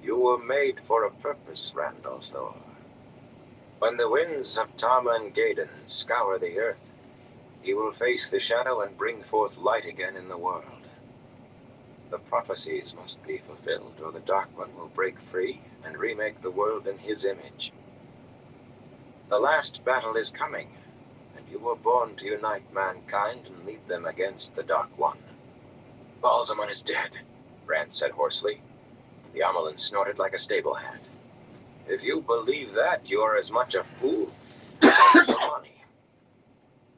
You were made for a purpose, Randall Thor. When the winds of Tarmangaden scour the earth, you will face the shadow and bring forth light again in the world. The prophecies must be fulfilled, or the Dark One will break free and remake the world in his image. The last battle is coming, and you were born to unite mankind and lead them against the Dark One. Balsamon is dead, Rand said hoarsely. The Amelin snorted like a stable hand. If you believe that, you are as much a fool as money.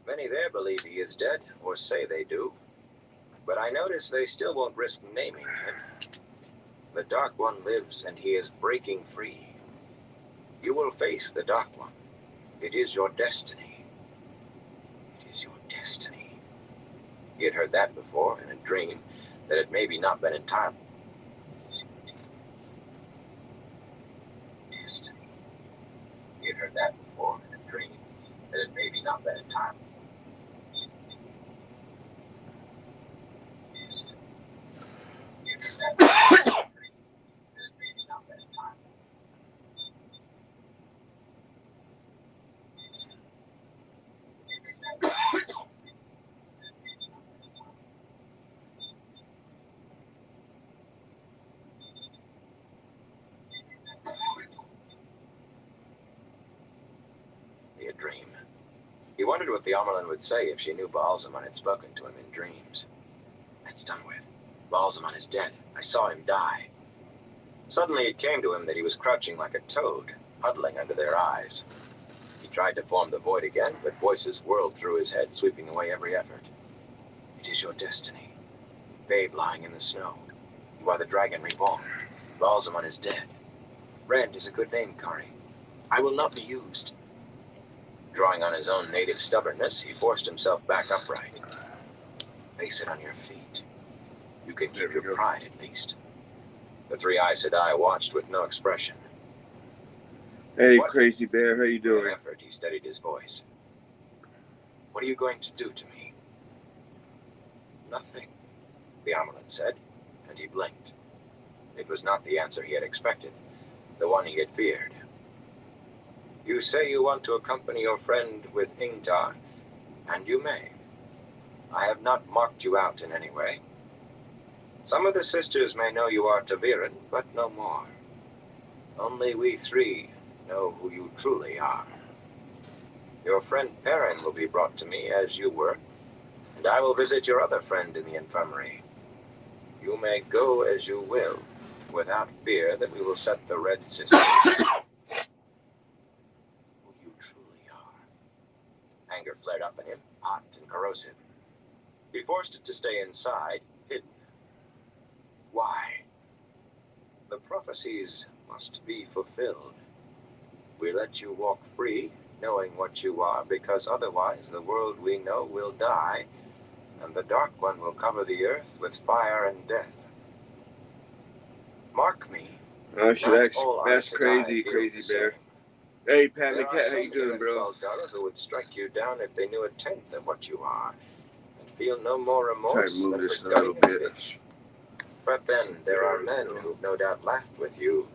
Many there believe he is dead, or say they do. But I notice they still won't risk naming him. The Dark One lives, and he is breaking free. You will face the Dark One. It is your destiny. It is your destiny. He had heard that before, in a dream, that had maybe not been entirely. Destiny. He had heard that before, in a dream, that had maybe not been entirely. A dream. He wondered what the Amelin would say if she knew Balsamon had spoken to him in dreams. That's done with. Balsamon is dead. I saw him die. Suddenly it came to him that he was crouching like a toad, huddling under their eyes. He tried to form the void again, but voices whirled through his head, sweeping away every effort. It is your destiny. Babe lying in the snow. You are the dragon reborn. Balsamon is dead. Rand is a good name, Kari. I will not be used. Drawing on his own native stubbornness, he forced himself back upright. Face it on your feet. You can keep your pride, at least. The three Aes Sedai watched with no expression. Hey, Crazy Bear, how you doing? With an effort, he steadied his voice. What are you going to do to me? Nothing, the Amelin said, and he blinked. It was not the answer he had expected, the one he had feared. You say you want to accompany your friend with Ingtar, and you may. I have not marked you out in any way. Some of the sisters may know you are ta'veren, but no more. Only we three know who you truly are. Your friend Perrin will be brought to me as you were, and I will visit your other friend in the infirmary. You may go as you will, without fear that we will set the Red Sisters who you truly are. Anger flared up in him, hot and corrosive. He forced it to stay inside, hidden. Why? The prophecies must be fulfilled. We let you walk free, knowing what you are, because otherwise the world we know will die, and the Dark One will cover the earth with fire and death. Mark me. Oh, that's crazy, Crazy Bear. Hey, Pat the Cat, how you doing, bro? Who would strike you down if they knew a tenth of what you are, and feel no more remorse than for this a little bit. Fish. But then there are men who've no doubt laughed with you,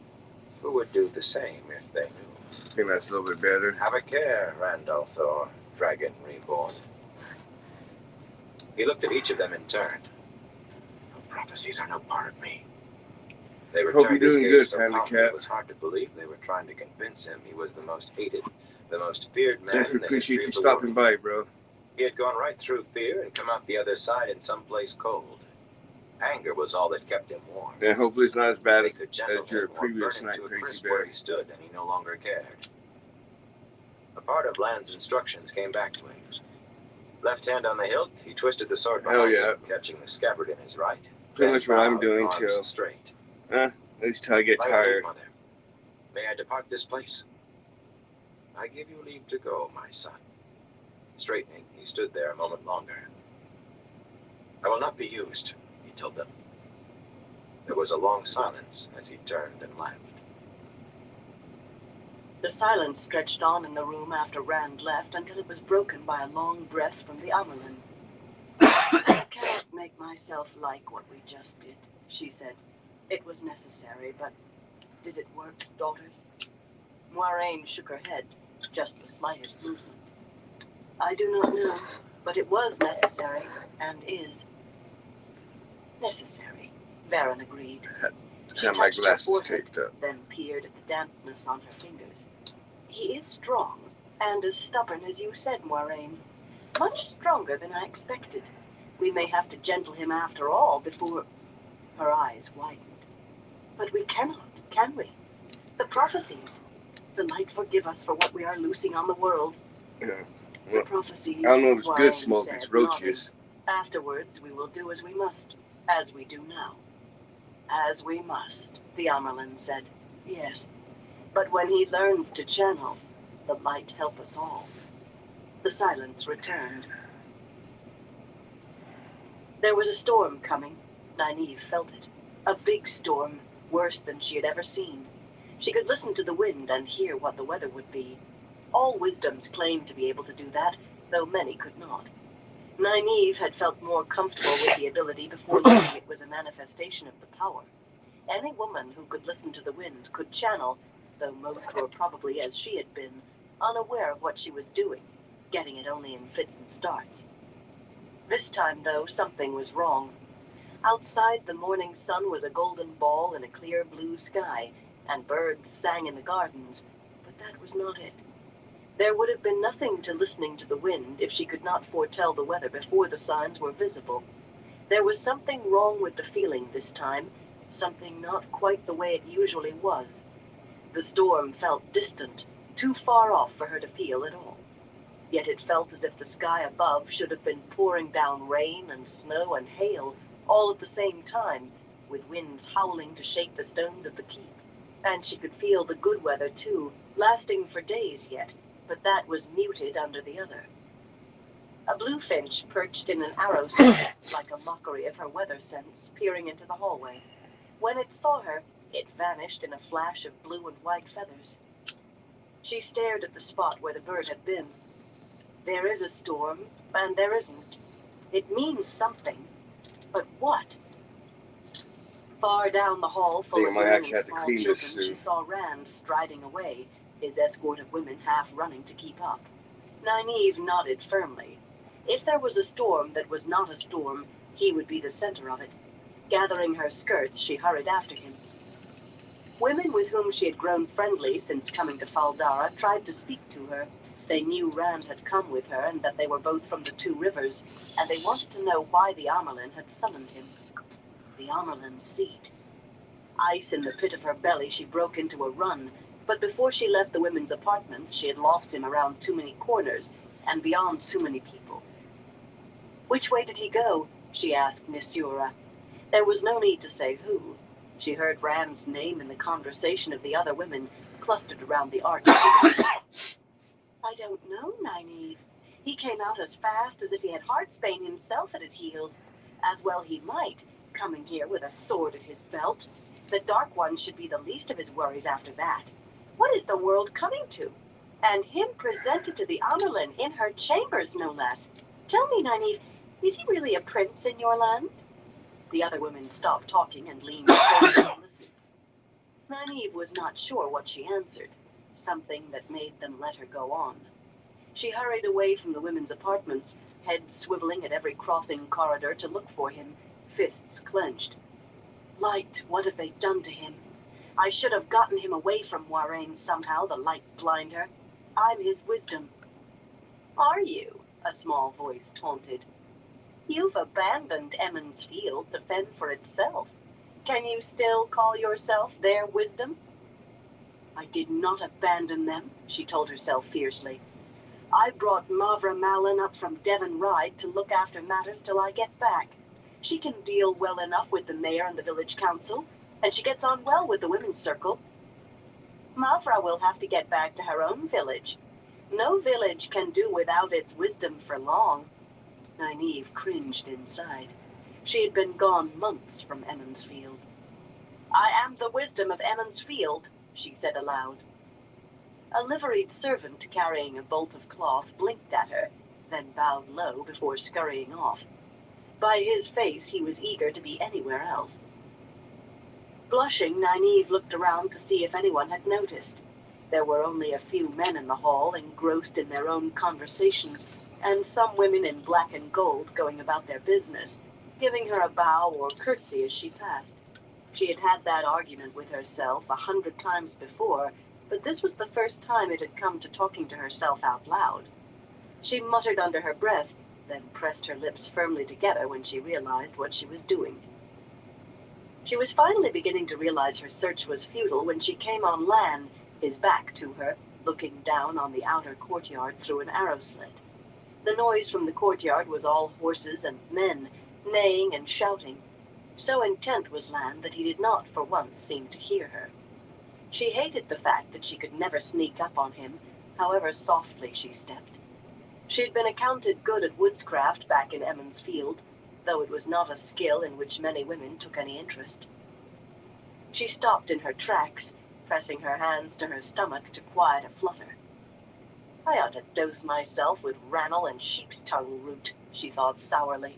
who would do the same if they knew. I think that's a little bit better. Have a care, Randall Thor, Dragon Reborn. He looked at each of them in turn. The prophecies are no part of me. They returned his gaze so calmly it was hard to believe they were trying to convince him he was the most hated, the most feared man in the appreciate history you of the stopping world. by, bro. He had gone right through fear and come out the other side in some place cold. Anger was all that kept him warm. Yeah, hopefully it's not as bad as your previous night, Crazy Bear. Where he stood and he no longer cared. A part of Land's instructions came back to him. Left hand on the hilt, he twisted the sword behind him, catching the scabbard in his right. Pretty much what I'm doing too. Straight. At least till I get tired. Mother, may I depart this place? I give you leave to go, my son. Straightening, he stood there a moment longer. I will not be used, he told them. There was a long silence as he turned and left. The silence stretched on in the room after Rand left until it was broken by a long breath from the Amelin. I cannot make myself like what we just did, she said. It was necessary, but Did it work, daughters? Moiraine shook her head, just the slightest movement. I do not know, but it was necessary, and is necessary, Varen agreed. She Had my touched her glasses forehead, taped up. then peered at the dampness on her fingers. He is strong, and as stubborn as you said, Moiraine. Much stronger than I expected. We may have to gentle him after all before... Her eyes widened. But we cannot, can we? The prophecies. The light forgive us for what we are loosing on the world. Yeah. The prophecies, I don't know if it's good Moiraine smoke. said, It's nodding. roaches. Afterwards, we will do as we must, as we do now. As we must, the Amyrlin said. Yes. But when he learns to channel, the light help us all. The silence returned. There was a storm coming. Nynaeve felt it. A big storm, worse than she had ever seen. She could listen to the wind and hear what the weather would be. All wisdoms claimed to be able to do that, though many could not. Nynaeve had felt more comfortable with the ability before learning it was a manifestation of the power. Any woman who could listen to the wind could channel, though most were probably, as she had been, unaware of what she was doing, getting it only in fits and starts. This time, though, something was wrong. Outside, the morning sun was a golden ball in a clear blue sky, and birds sang in the gardens, but that was not it. There would have been nothing to listening to the wind if she could not foretell the weather before the signs were visible. There was something wrong with the feeling this time, something not quite the way it usually was. The storm felt distant, too far off for her to feel at all. Yet it felt as if the sky above should have been pouring down rain and snow and hail, all at the same time, with winds howling to shake the stones of the keep. And she could feel the good weather, too, lasting for days yet, but that was muted under the other. A bluefinch perched in an arrow slot, like a mockery of her weather sense, peering into the hallway. When it saw her, it vanished in a flash of blue and white feathers. She stared at the spot where the bird had been. There is a storm, and there isn't. It means something, but what? Far down the hall, full of women and small children, she saw Rand striding away, his escort of women half running to keep up. Nynaeve nodded firmly. If there was a storm that was not a storm, he would be the center of it. Gathering her skirts, she hurried after him. Women with whom she had grown friendly since coming to Fal Dara tried to speak to her. They knew Rand had come with her and that they were both from the Two Rivers, and they wanted to know why the Amyrlin had summoned him. The Amyrlin's seat. Ice in the pit of her belly, she broke into a run, but before she left the women's apartments, she had lost him around too many corners and beyond too many people. Which way did he go? She asked Nisura. There was no need to say who. She heard Rand's name in the conversation of the other women clustered around the arch. I don't know, Nynaeve. He came out as fast as if he had Heartsbane himself at his heels. As well he might, coming here with a sword at his belt. The Dark One should be the least of his worries after that. What is the world coming to? And him presented to the Amyrlin in her chambers, no less. Tell me, Nynaeve, is he really a prince in your land? The other women stopped talking and leaned closer to listen. Nynaeve was not sure what she answered, something that made them let her go on. She hurried away from the women's apartments, head swiveling at every crossing corridor to look for him, fists clenched. Light, what have they done to him? I should have gotten him away from Moiraine somehow, the light blind her. I'm his wisdom. Are you? A small voice taunted. You've abandoned Emond's Field to fend for itself. Can you still call yourself their wisdom? I did not abandon them, she told herself fiercely. I brought Mavra Malin up from Devon Ride to look after matters till I get back. She can deal well enough with the mayor and the village council, and she gets on well with the women's circle. Mavra will have to get back to her own village. No village can do without its wisdom for long. Nynaeve cringed inside. She had been gone months from Emond's Field. I am the wisdom of Emond's Field, she said aloud. A liveried servant carrying a bolt of cloth blinked at her, then bowed low before scurrying off. By his face, he was eager to be anywhere else. Blushing, Nynaeve looked around to see if anyone had noticed. There were only a few men in the hall, engrossed in their own conversations, and some women in black and gold going about their business, giving her a bow or curtsy as she passed. She had had that argument with herself 100 times before, but this was the first time it had come to talking to herself out loud. She muttered under her breath, then pressed her lips firmly together when she realized what she was doing. She was finally beginning to realize her search was futile when she came on Lan, his back to her, looking down on the outer courtyard through an arrow slit. The noise from the courtyard was all horses and men, neighing and shouting. So intent was Lan that he did not for once seem to hear her. She hated the fact that she could never sneak up on him, however softly she stepped. She had been accounted good at woodscraft back in Emond's Field, though it was not a skill in which many women took any interest. She stopped in her tracks, pressing her hands to her stomach to quiet a flutter. I ought to dose myself with rannel and sheep's tongue root, she thought sourly.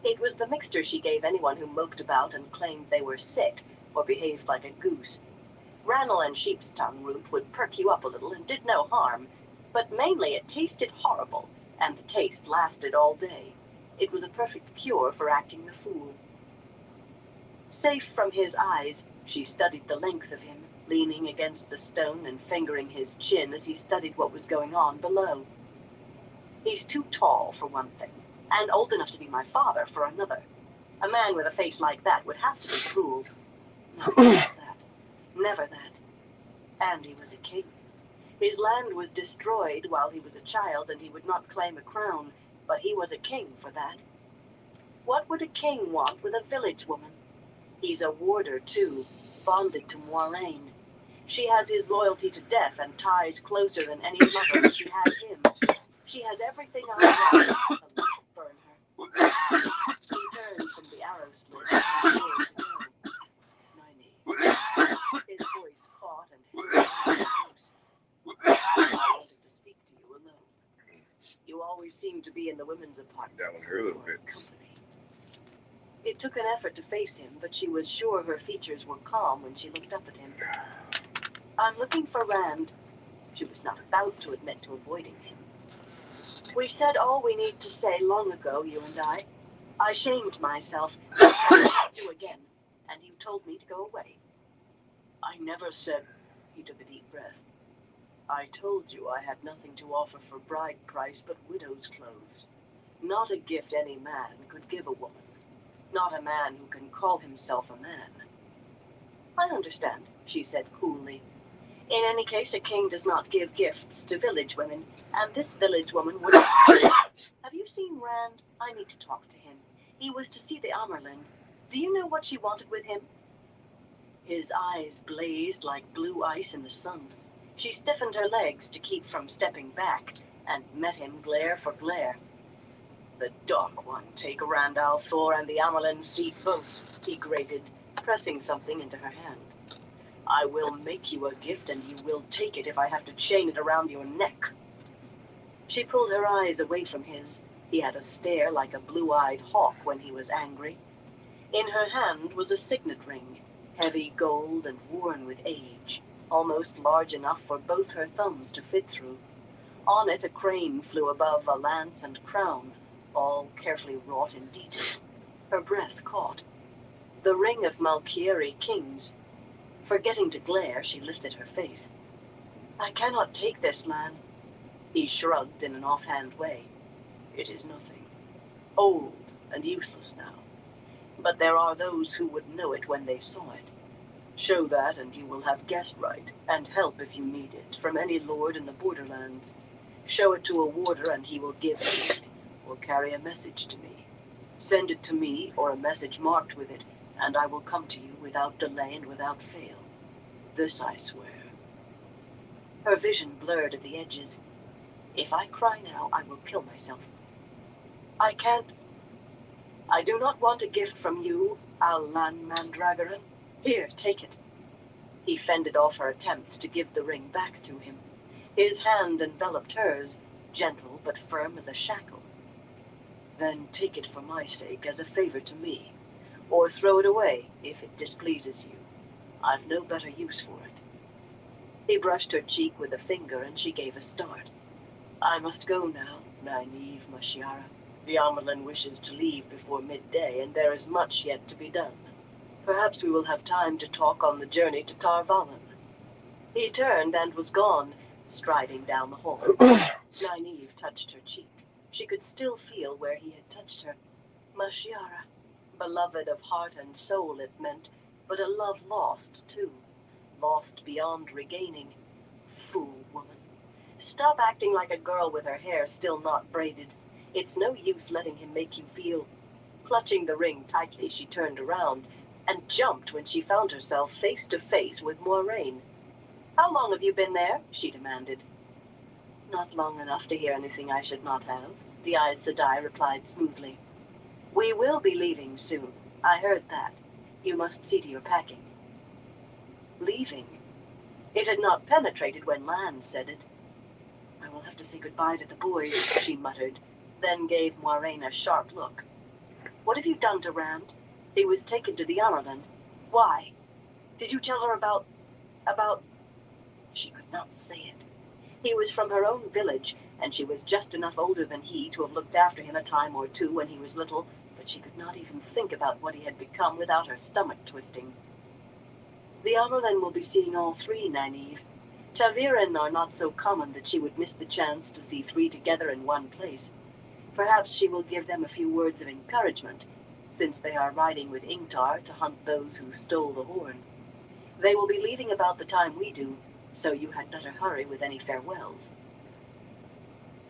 It was the mixture she gave anyone who moped about and claimed they were sick or behaved like a goose. Rannel and sheep's tongue root would perk you up a little and did no harm, but mainly it tasted horrible, and the taste lasted all day. It was a perfect cure for acting the fool. Safe from his eyes, she studied the length of him, leaning against the stone and fingering his chin as he studied what was going on below. He's too tall, for one thing, and old enough to be my father for another. A man with a face like that would have to be cruel. No, not that. Never that. And he was a king. His land was destroyed while he was a child, and he would not claim a crown, but he was a king for that. What would a king want with a village woman? He's a warder, too, bonded to Moiraine. She has his loyalty to death and ties closer than any lover. She has him. She has everything I want. The light burn her. He turned from the arrow slit and began to go. Nynaeve. His voice caught and held close. I wanted to speak to you alone. You always seem to be in the women's apartment. That one hurt a little bit. Company. It took an effort to face him, but she was sure her features were calm when she looked up at him. I'm looking for Rand. She was not about to admit to avoiding him. We said all we need to say long ago, you and I. I shamed myself. I won't do again, and you told me to go away. I never said... He took a deep breath. I told you I had nothing to offer for bride price but widow's clothes. Not a gift any man could give a woman. Not a man who can call himself a man. I understand, she said coolly. In any case, a king does not give gifts to village women, and this village woman would not. Have you seen Rand? I need to talk to him. He was to see the Amyrlin. Do you know what she wanted with him? His eyes blazed like blue ice in the sun. She stiffened her legs to keep from stepping back, and met him glare for glare. The Dark One take Rand al'Thor and the Amyrlin seat both, he grated, pressing something into her hand. I will make you a gift and you will take it if I have to chain it around your neck. She pulled her eyes away from his. He had a stare like a blue-eyed hawk when he was angry. In her hand was a signet ring, heavy gold and worn with age, almost large enough for both her thumbs to fit through. On it a crane flew above a lance and crown, all carefully wrought in detail. Her breath caught. The ring of Malkieri kings. Forgetting to glare, she lifted her face. I cannot take this, Lan. He shrugged in an offhand way. It is nothing. Old and useless now. But there are those who would know it when they saw it. Show that and you will have guest right, and help if you need it, from any lord in the borderlands. Show it to a warder and he will give it, or carry a message to me. Send it to me, or a message marked with it, and I will come to you without delay and without fail. This I swear. Her vision blurred at the edges. If I cry now, I will kill myself. I can't. I do not want a gift from you, Al-Lan Mandragoran. Here, take it. He fended off her attempts to give the ring back to him. His hand enveloped hers, gentle but firm as a shackle. Then take it for my sake as a favor to me, or throw it away if it displeases you. I've no better use for it. He brushed her cheek with a finger, and she gave a start. I must go now, Nynaeve Mashiara. The Amelin wishes to leave before midday, and there is much yet to be done. Perhaps we will have time to talk on the journey to Tar Valon. He turned and was gone, striding down the hall. Nynaeve touched her cheek. She could still feel where he had touched her. Mashiara. Beloved of heart and soul, it meant, but a love lost, too. Lost beyond regaining. Fool woman. Stop acting like a girl with her hair still not braided. It's no use letting him make you feel. Clutching the ring tightly, she turned around and jumped when she found herself face to face with Moiraine. How long have you been there? She demanded. Not long enough to hear anything I should not have, the Aes Sedai replied smoothly. We will be leaving soon. I heard that. You must see to your packing. Leaving? It had not penetrated when Lan said it. I will have to say goodbye to the boys, she muttered, then gave Moiraine a sharp look. What have you done to Rand? He was taken to the Amerlin. Why? Did you tell her about... She could not say it. He was from her own village, and she was just enough older than he to have looked after him a time or two when he was little, but she could not even think about what he had become without her stomach twisting. The Amerlin will be seeing all three, Nynaeve. ta'veren are not so common that she would miss the chance to see three together in one place. Perhaps she will give them a few words of encouragement, since they are riding with Ingtar to hunt those who stole the horn. They will be leaving about the time we do, so you had better hurry with any farewells.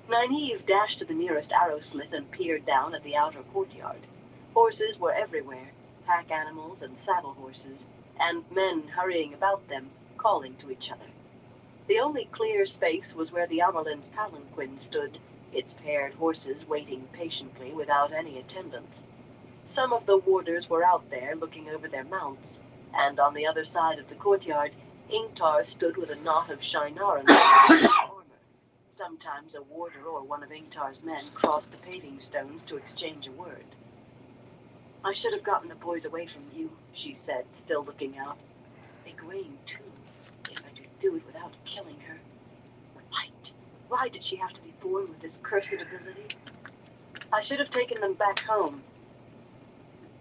Nynaeve dashed to the nearest arrow slit and peered down at the outer courtyard. Horses were everywhere, pack animals and saddle horses, and men hurrying about them, calling to each other. The only clear space was where the Amerlin's palanquin stood, its paired horses waiting patiently without any attendants. Some of the warders were out there looking over their mounts, and on the other side of the courtyard, Ingtar stood with a knot of Shienaran armor. Sometimes a warder or one of Ingtar's men crossed the paving stones to exchange a word. I should have gotten the boys away from you, she said, still looking out. Egwene, too, if I could do it without killing her. Why did she have to be born with this cursed ability? I should have taken them back home.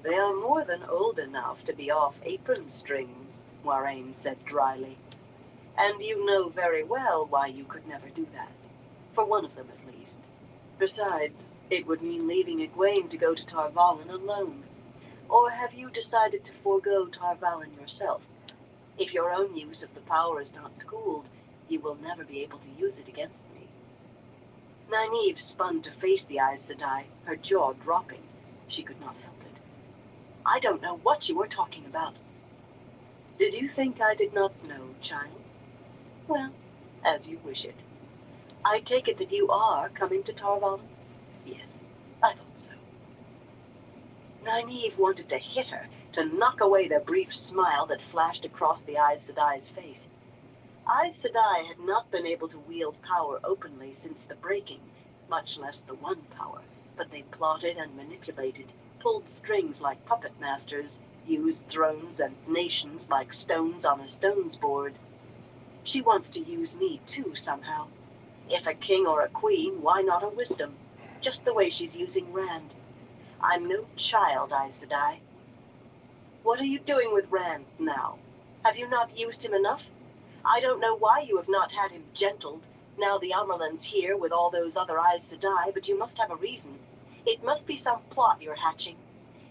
They are more than old enough to be off apron strings, Moiraine said dryly. And you know very well why you could never do that. For one of them, at least. Besides, it would mean leaving Egwene to go to Tar Valon alone. Or have you decided to forego Tar Valon yourself? If your own use of the power is not schooled, you will never be able to use it against me. Nynaeve spun to face the Aes Sedai, her jaw dropping. She could not help it. I don't know what you were talking about. Did you think I did not know, child? Well, as you wish it. I take it that you are coming to Tar Valon? Yes, I thought so. Nynaeve wanted to hit her, to knock away the brief smile that flashed across the Aes Sedai's face. Aes Sedai had not been able to wield power openly since the breaking, much less the One Power, but they plotted and manipulated, pulled strings like puppet masters, used thrones and nations like stones on a stone's board. She wants to use me too, somehow. If a king or a queen, why not a wisdom? Just the way she's using Rand. I'm no child, Aes Sedai. What are you doing with Rand now? Have you not used him enough? I don't know why you have not had him gentled. Now the Amerlin's here with all those other Aes Sedai, but you must have a reason. It must be some plot you're hatching.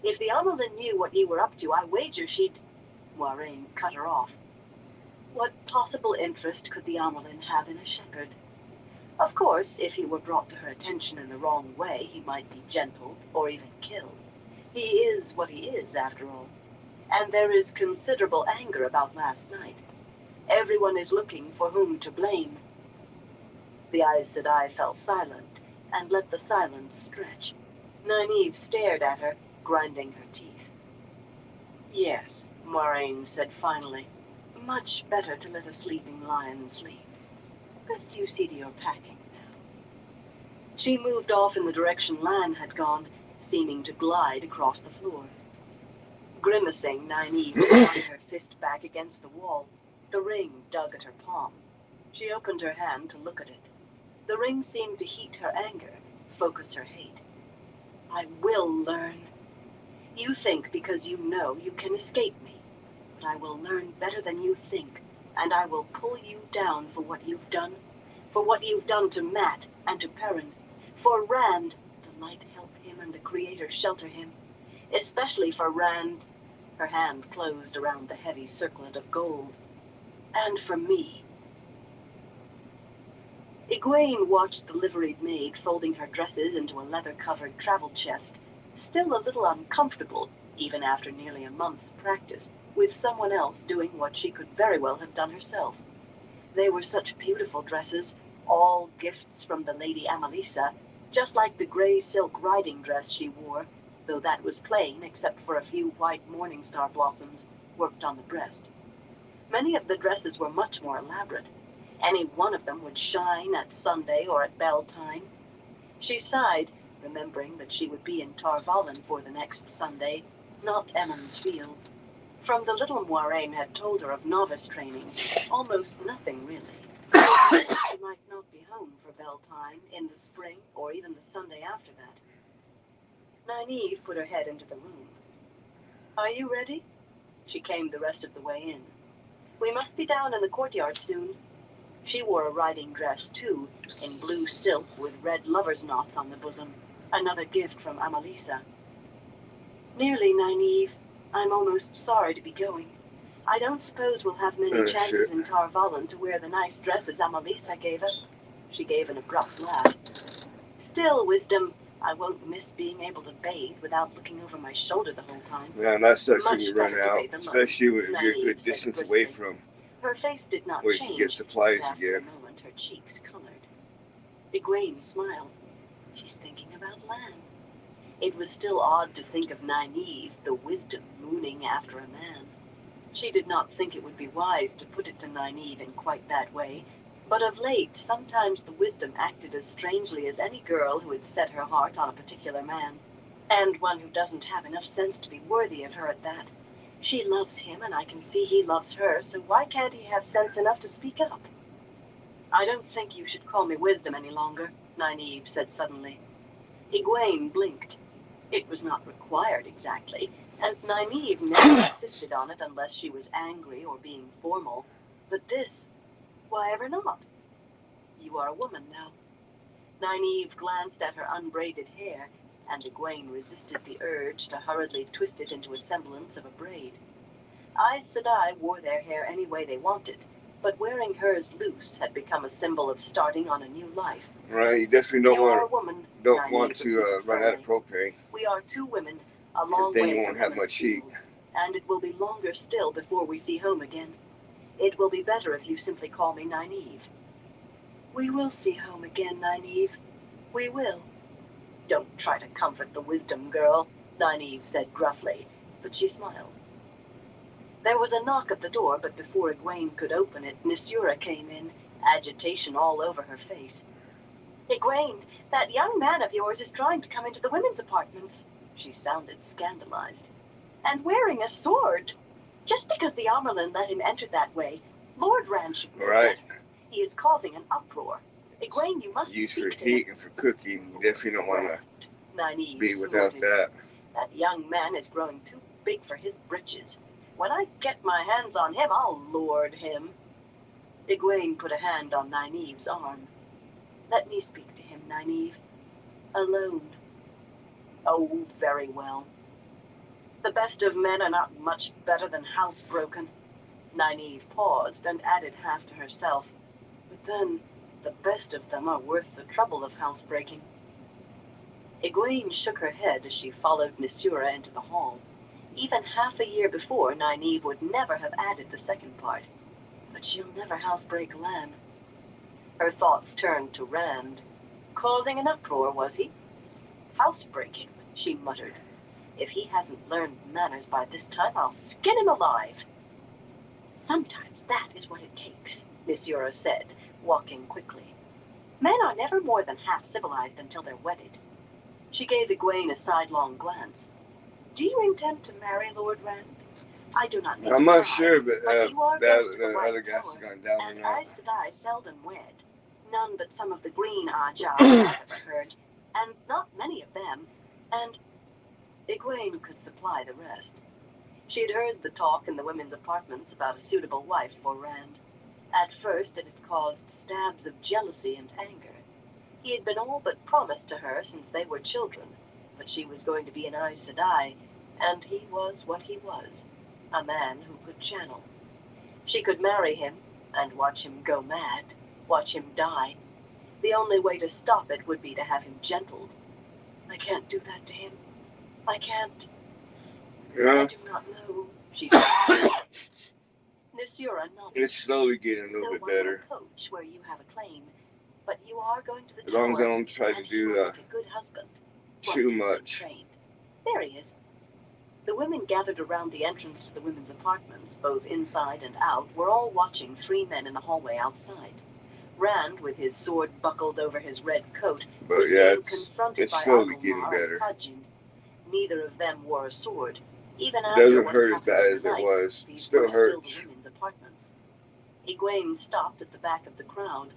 If the Amerlin knew what you were up to, I wager she'd... Moiraine cut her off. What possible interest could the Amerlin have in a shepherd? Of course, if he were brought to her attention in the wrong way, he might be gentled or even killed. He is what he is, after all. And there is considerable anger about last night. Everyone is looking for whom to blame. The Aes Sedai fell silent and let the silence stretch. Nynaeve stared at her, grinding her teeth. Yes, Moiraine said finally. Much better to let a sleeping lion sleep. Best you see to your packing now. She moved off in the direction Lan had gone, seeming to glide across the floor. Grimacing, Nynaeve swung her fist back against the wall. The ring dug at her palm. She opened her hand to look at it. The ring seemed to heat her anger, focus her hate. I will learn. You think because you know you can escape me, but I will learn better than you think, and I will pull you down for what you've done, for what you've done to Mat and to Perrin, for Rand. The light help him and the Creator shelter him, especially for Rand. Her hand closed around the heavy circlet of gold. And for me. Egwene watched the liveried maid folding her dresses into a leather-covered travel chest, still a little uncomfortable, even after nearly a month's practice, with someone else doing what she could very well have done herself. They were such beautiful dresses, all gifts from the Lady Amalisa, just like the gray silk riding dress she wore, though that was plain except for a few white morning star blossoms worked on the breast. Many of the dresses were much more elaborate. Any one of them would shine at Sunday or at bell time. She sighed, remembering that she would be in Tar Valon for the next Sunday, not Emond's Field. From the little Moiraine had told her of novice training, almost nothing really. She might not be home for bell time in the spring or even the Sunday after that. Nynaeve put her head into the room. Are you ready? She came the rest of the way in. We must be down in the courtyard soon. She wore a riding dress, too, in blue silk with red lover's knots on the bosom, another gift from Amalisa. Nearly, Nynaeve. I'm almost sorry to be going. I don't suppose we'll have many chances in Tar Valon to wear the nice dresses Amalisa gave us. She gave an abrupt laugh. Still, Wisdom, I won't miss being able to bathe without looking over my shoulder the whole time. Yeah, that sucks when you run out, especially when you're a good distance away from her face did not where change, you can get supplies after again. a moment her cheeks colored. Egwene smiled. She's thinking about Lan. It was still odd to think of Nynaeve, the Wisdom, mooning after a man. She did not think it would be wise to put it to Nynaeve in quite that way, but of late, sometimes the Wisdom acted as strangely as any girl who had set her heart on a particular man, and one who doesn't have enough sense to be worthy of her at that. She loves him, and I can see he loves her, so why can't he have sense enough to speak up? I don't think you should call me Wisdom any longer, Nynaeve said suddenly. Egwene blinked. It was not required exactly, and Nynaeve never insisted on it unless she was angry or being formal. But this, why ever not? You are a woman now. Nynaeve glanced at her unbraided hair, and Egwene resisted the urge to hurriedly twist it into a semblance of a braid. Aes Sedai wore their hair any way they wanted, but wearing hers loose had become a symbol of starting on a new life. Right, you definitely don't want to run out of propane. We are two women, a long way then you won't from have much heat. And it will be longer still before we see home again. It will be better if you simply call me Nynaeve. We will see home again, Nynaeve. We will. Don't try to comfort the Wisdom girl, Nynaeve said gruffly, but she smiled. There was a knock at the door, but before Egwene could open it, Nisura came in, agitation all over her face. Egwene, that young man of yours is trying to come into the women's apartments. She sounded scandalized. And wearing a sword. Just because the Amyrlin let him enter that way, Lord Rand should know better. He is causing an uproar. Egwene, you must Used speak for to heat him. and for cooking, you definitely don't want to Nynaeve be without snorted. that. That young man is growing too big for his britches. When I get my hands on him, I'll lord him. Egwene put a hand on Nynaeve's arm. Let me speak to him, Nynaeve. Alone. Oh, very well. The best of men are not much better than housebroken. Nynaeve paused and added half to herself. But then, the best of them are worth the trouble of housebreaking. Egwene shook her head as she followed Nisura into the hall. Even half a year before, Nynaeve would never have added the second part. But she'll never housebreak Lan. Her thoughts turned to Rand. Causing an uproar, was he? Housebreaking, she muttered. If he hasn't learned manners by this time, I'll skin him alive. Sometimes that is what it takes, Nisura said, walking quickly. Men are never more than half civilized until they're wedded. She gave Egwene a sidelong glance. Do you intend to marry Lord Rand? I do not know. I'm not sure, but you are going to the White other gas has Tower, gone down or and not. Aes Sedai seldom wed. None but some of the green Ajah I've ever heard, and not many of them, and Egwene could supply the rest. She had heard the talk in the women's apartments about a suitable wife for Rand. At first it had caused stabs of jealousy and anger. He had been all but promised to her since they were children, but she was going to be an Aes Sedai, and he was what he was, a man who could channel. She could marry him and watch him go mad, watch him die. The only way to stop it would be to have him gentled. I can't do that to him. I can't. Yeah. I do not know, she said. Nisura nodded. It's slowly getting a little bit better. Coach where you have a claim, but you are going to the as long as I tower, don't try to do like a good husband. too much. There he is. The women gathered around the entrance to the women's apartments, both inside and out, were all watching three men in the hallway outside. Rand, with his sword buckled over his red coat, was being confronted by slowly Agilmar getting better. and Khajiit. Neither of them wore a sword. Even It doesn't hurt as bad as it was. These Still were hurts. Still the women's apartments. Egwene stopped at the back of the crowd.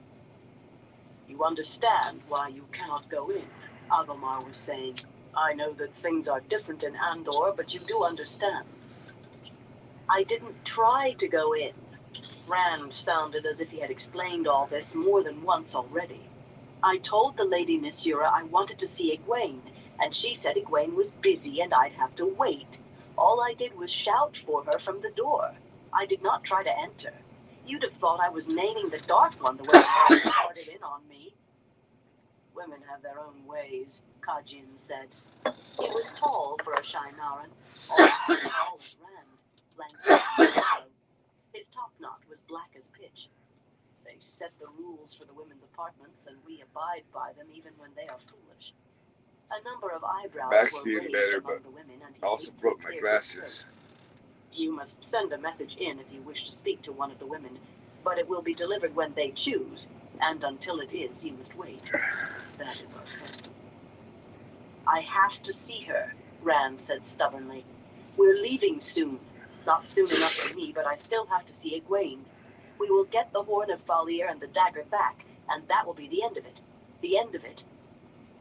You understand why you cannot go in, Agilmar was saying. I know that things are different in Andor, but you do understand. I didn't try to go in. Rand sounded as if he had explained all this more than once already. I told the Lady Nisura I wanted to see Egwene, and she said Egwene was busy and I'd have to wait. All I did was shout for her from the door. I did not try to enter. You'd have thought I was naming the Dark One the way you started in on me. Women have their own ways, Khajiit said. He was tall for a Shienaran, almost as tall as Rand, lanky and shallow. His topknot was black as pitch. They set the rules for the women's apartments, and we abide by them even when they are foolish. A number of eyebrows were raised among the women, and he also broke my glasses. You must send a message in if you wish to speak to one of the women, but it will be delivered when they choose, and until it is, you must wait. That is our custom. I have to see her, Rand said stubbornly. We're leaving soon. Not soon enough for me, but I still have to see Egwene. We will get the Horn of Valir and the dagger back, and that will be the end of it. The end of it.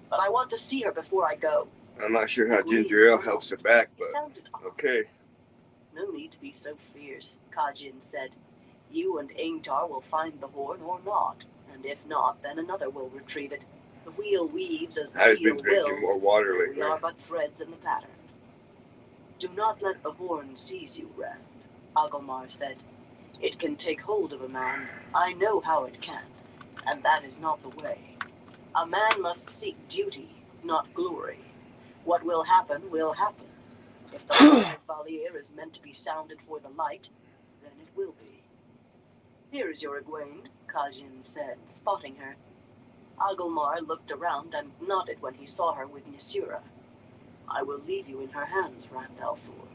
But I want to see her before I go. I'm not sure how ginger ale helps her back, but okay. No need to be so fierce, Khajiit said. You and Ingtar will find the horn or not, and if not, then another will retrieve it. The wheel weaves as the wheel wills. I've been drinking more water lately. We are but threads in the pattern. Do not let the horn seize you, Rand, Agilmar said. It can take hold of a man. I know how it can, and that is not the way. A man must seek duty, not glory. What will happen, will happen. If the Horn of Valir is meant to be sounded for the light, then it will be. Here is your Egwene, Khajiit said, spotting her. Agilmar looked around and nodded when he saw her with Nisura. I will leave you in her hands, Rand al'Thor.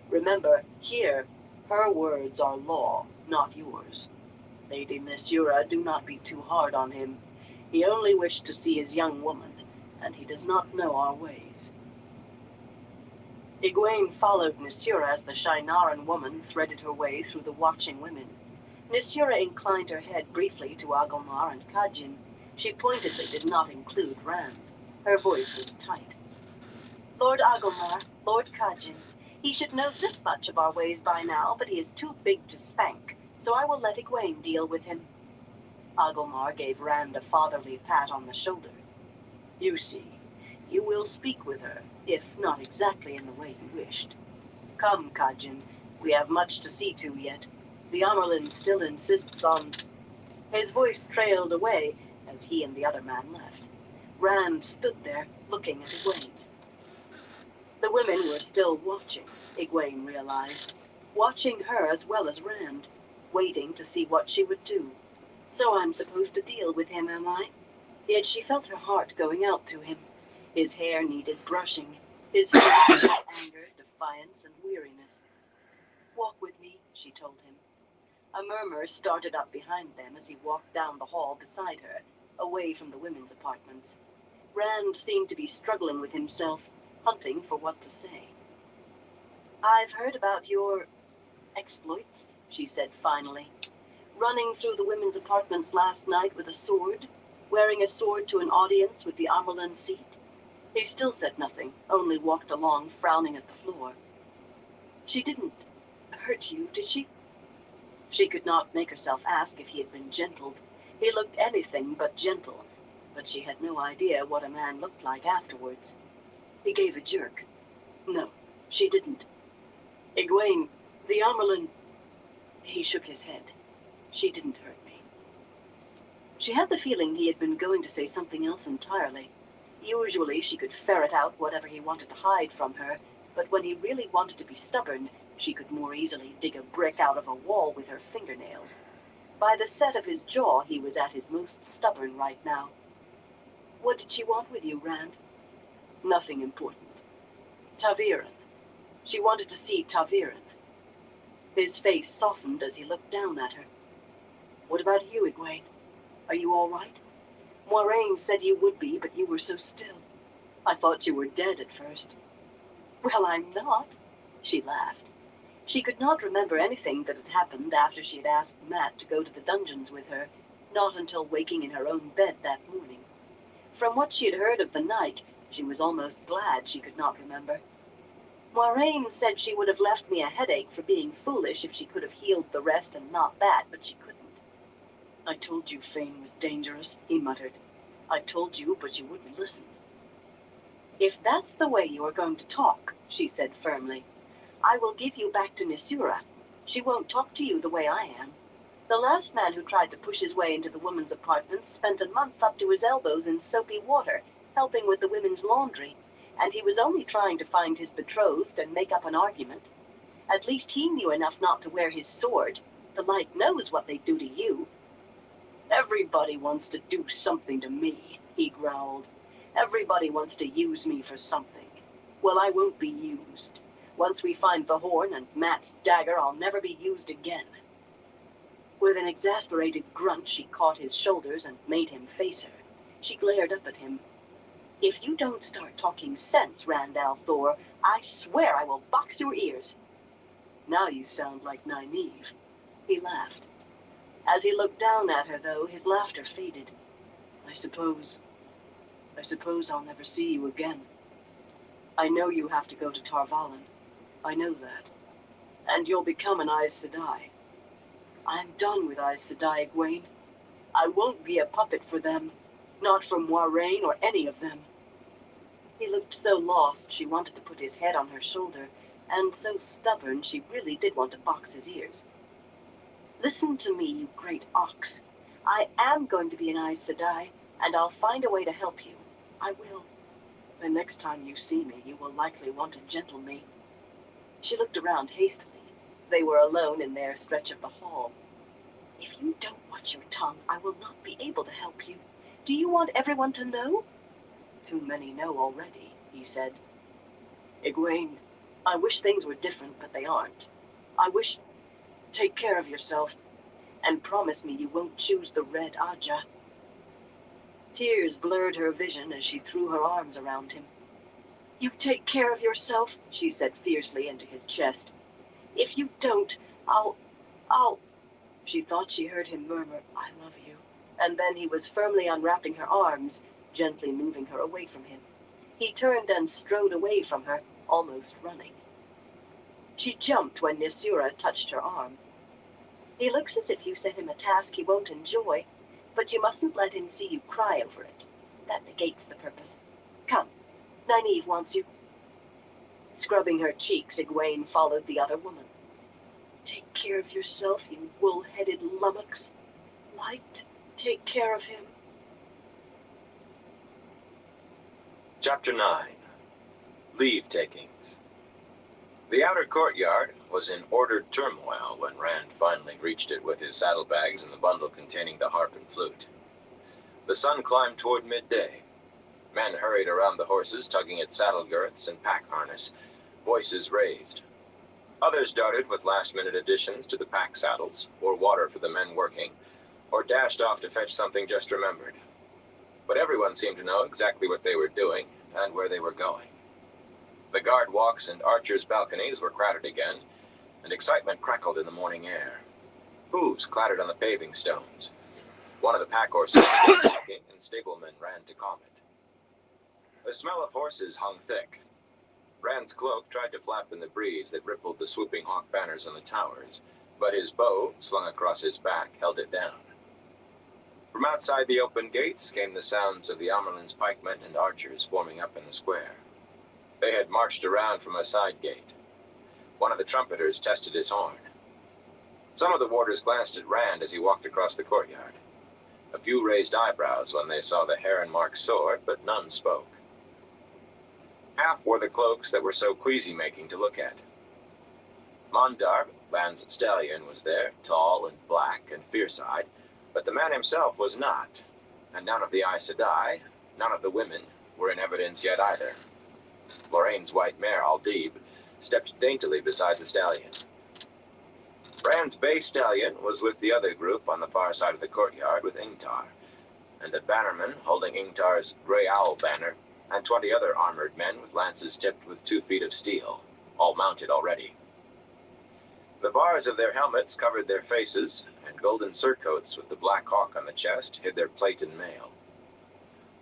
Remember, here, her words are law, not yours. Lady Nisura, do not be too hard on him. He only wished to see his young woman, and he does not know our ways. Egwene followed Nisura as the Shienaran woman threaded her way through the watching women. Nisura inclined her head briefly to Agilmar and Khajiit. She pointedly did not include Rand. Her voice was tight. Lord Agilmar, Lord Khajiit, he should know this much of our ways by now, but he is too big to spank, so I will let Egwene deal with him. Agilmar gave Rand a fatherly pat on the shoulder. You see, you will speak with her, if not exactly in the way you wished. Come, Khajiit, we have much to see to yet. The Amyrlin still insists on... His voice trailed away as he and the other man left. Rand stood there, looking at Egwene. The women were still watching, Egwene realized. Watching her as well as Rand, waiting to see what she would do. So I'm supposed to deal with him, am I? Yet she felt her heart going out to him. His hair needed brushing. His face had anger, defiance, and weariness. Walk with me, she told him. A murmur started up behind them as he walked down the hall beside her, away from the women's apartments. Rand seemed to be struggling with himself, hunting for what to say. I've heard about your exploits, she said finally. Running through the women's apartments last night with a sword, wearing a sword to an audience with the Amerlin seat. He still said nothing, only walked along, frowning at the floor. She didn't hurt you, did she? She could not make herself ask if he had been gentled. He looked anything but gentle, but she had no idea what a man looked like afterwards. He gave a jerk. No, she didn't. Egwene, the Amerlin... He shook his head. She didn't hurt me. She had the feeling he had been going to say something else entirely. Usually she could ferret out whatever he wanted to hide from her, but when he really wanted to be stubborn, she could more easily dig a brick out of a wall with her fingernails. By the set of his jaw, he was at his most stubborn right now. What did she want with you, Rand? Nothing important. ta'Veren. She wanted to see ta'Veren. His face softened as he looked down at her. What about you, Egwene? Are you all right? Moiraine said you would be, but you were so still. I thought you were dead at first. Well, I'm not, she laughed. She could not remember anything that had happened after she had asked Mat to go to the dungeons with her, not until waking in her own bed that morning. From what she had heard of the night, she was almost glad she could not remember. Moiraine said she would have left me a headache for being foolish if she could have healed the rest and not that, but she couldn't. I told you Fain was dangerous, he muttered. I told you, but you wouldn't listen. If that's the way you are going to talk, she said firmly, I will give you back to Nisura. She won't talk to you the way I am. The last man who tried to push his way into the women's apartments spent a month up to his elbows in soapy water, helping with the women's laundry, and he was only trying to find his betrothed and make up an argument. At least he knew enough not to wear his sword. The Light knows what they do to you. Everybody wants to do something to me, he growled. Everybody wants to use me for something. Well, I won't be used. Once we find the horn and Mat's dagger, I'll never be used again. With an exasperated grunt, she caught his shoulders and made him face her. She glared up at him. If you don't start talking sense, Rand al'Thor, I swear I will box your ears. Now you sound like Nynaeve. He laughed. As he looked down at her, though, his laughter faded. I suppose I'll never see you again. I know you have to go to Tar Valon. I know that. And you'll become an Aes Sedai. I'm done with Aes Sedai, Egwene. I won't be a puppet for them. Not for Moiraine or any of them. He looked so lost she wanted to put his head on her shoulder, and so stubborn she really did want to box his ears. Listen to me, you great ox. I am going to be an Aes Sedai, and I'll find a way to help you. I will. The next time you see me, you will likely want to gentle me. She looked around hastily. They were alone in their stretch of the hall. If you don't watch your tongue, I will not be able to help you. Do you want everyone to know? Too many know already, he said. Egwene, I wish things were different, but they aren't. I wish... Take care of yourself, and promise me you won't choose the Red Ajah. Tears blurred her vision as she threw her arms around him. You take care of yourself, she said fiercely into his chest. If you don't, I'll... She thought she heard him murmur, I love you. And then he was firmly unwrapping her arms, gently moving her away from him. He turned and strode away from her, almost running. She jumped when Nisura touched her arm. He looks as if you set him a task he won't enjoy, but you mustn't let him see you cry over it. That negates the purpose. Come, Nynaeve wants you. Scrubbing her cheeks, Egwene followed the other woman. Take care of yourself, you wool-headed lummox. Light, take care of him. Chapter 9. Leave-takings. The outer courtyard was in ordered turmoil when Rand finally reached it with his saddlebags and the bundle containing the harp and flute. The sun climbed toward midday. Men hurried around the horses, tugging at saddle girths and pack harness, voices raised. Others darted with last-minute additions to the pack saddles, or water for the men working, or dashed off to fetch something just remembered. But everyone seemed to know exactly what they were doing and where they were going. The guard walks and archers' balconies were crowded again, and excitement crackled in the morning air. Hooves clattered on the paving stones. One of the pack horses began walking, and stablemen ran to calm it. The smell of horses hung thick. Rand's cloak tried to flap in the breeze that rippled the swooping hawk banners on the towers, but his bow, slung across his back, held it down. From outside the open gates came the sounds of the Amerlin's pikemen and archers forming up in the square. They had marched around from a side gate. One of the trumpeters tested his horn. Some of the warders glanced at Rand as he walked across the courtyard. A few raised eyebrows when they saw the heron-marked sword, but none spoke. Half wore the cloaks that were so queasy-making to look at. Mondarb, Rand's stallion, was there, tall and black and fierce-eyed, but the man himself was not, and none of the Aes Sedai, none of the women, were in evidence yet either. Lorraine's white mare, Aldib, stepped daintily beside the stallion. Rand's bay stallion was with the other group on the far side of the courtyard with Ingtar, and the bannerman holding Ingtar's gray owl banner, and 20 other armored men with lances tipped with 2 feet of steel, all mounted already. The bars of their helmets covered their faces, and golden surcoats with the black hawk on the chest hid their plate and mail.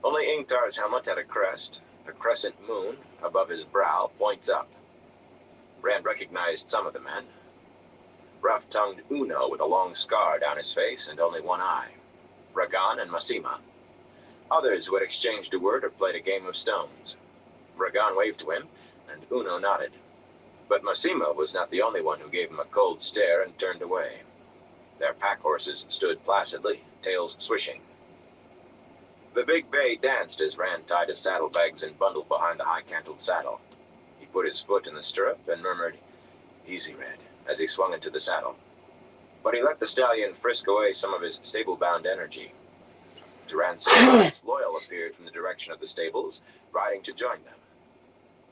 Only Ingtar's helmet had a crest, a crescent moon above his brow, points up. Rand recognized some of the men. Rough-tongued Uno with a long scar down his face and only one eye. Ragan and Masima. Others who had exchanged a word or played a game of stones. Ragan waved to him, and Uno nodded. But Masima was not the only one who gave him a cold stare and turned away. Their pack horses stood placidly, tails swishing. The big bay danced as Rand tied his saddlebags and bundled behind the high-cantled saddle. He put his foot in the stirrup and murmured, "Easy, Red," as he swung into the saddle. But he let the stallion frisk away some of his stable-bound energy. To Rand's surprise, Loyal appeared from the direction of the stables, riding to join them.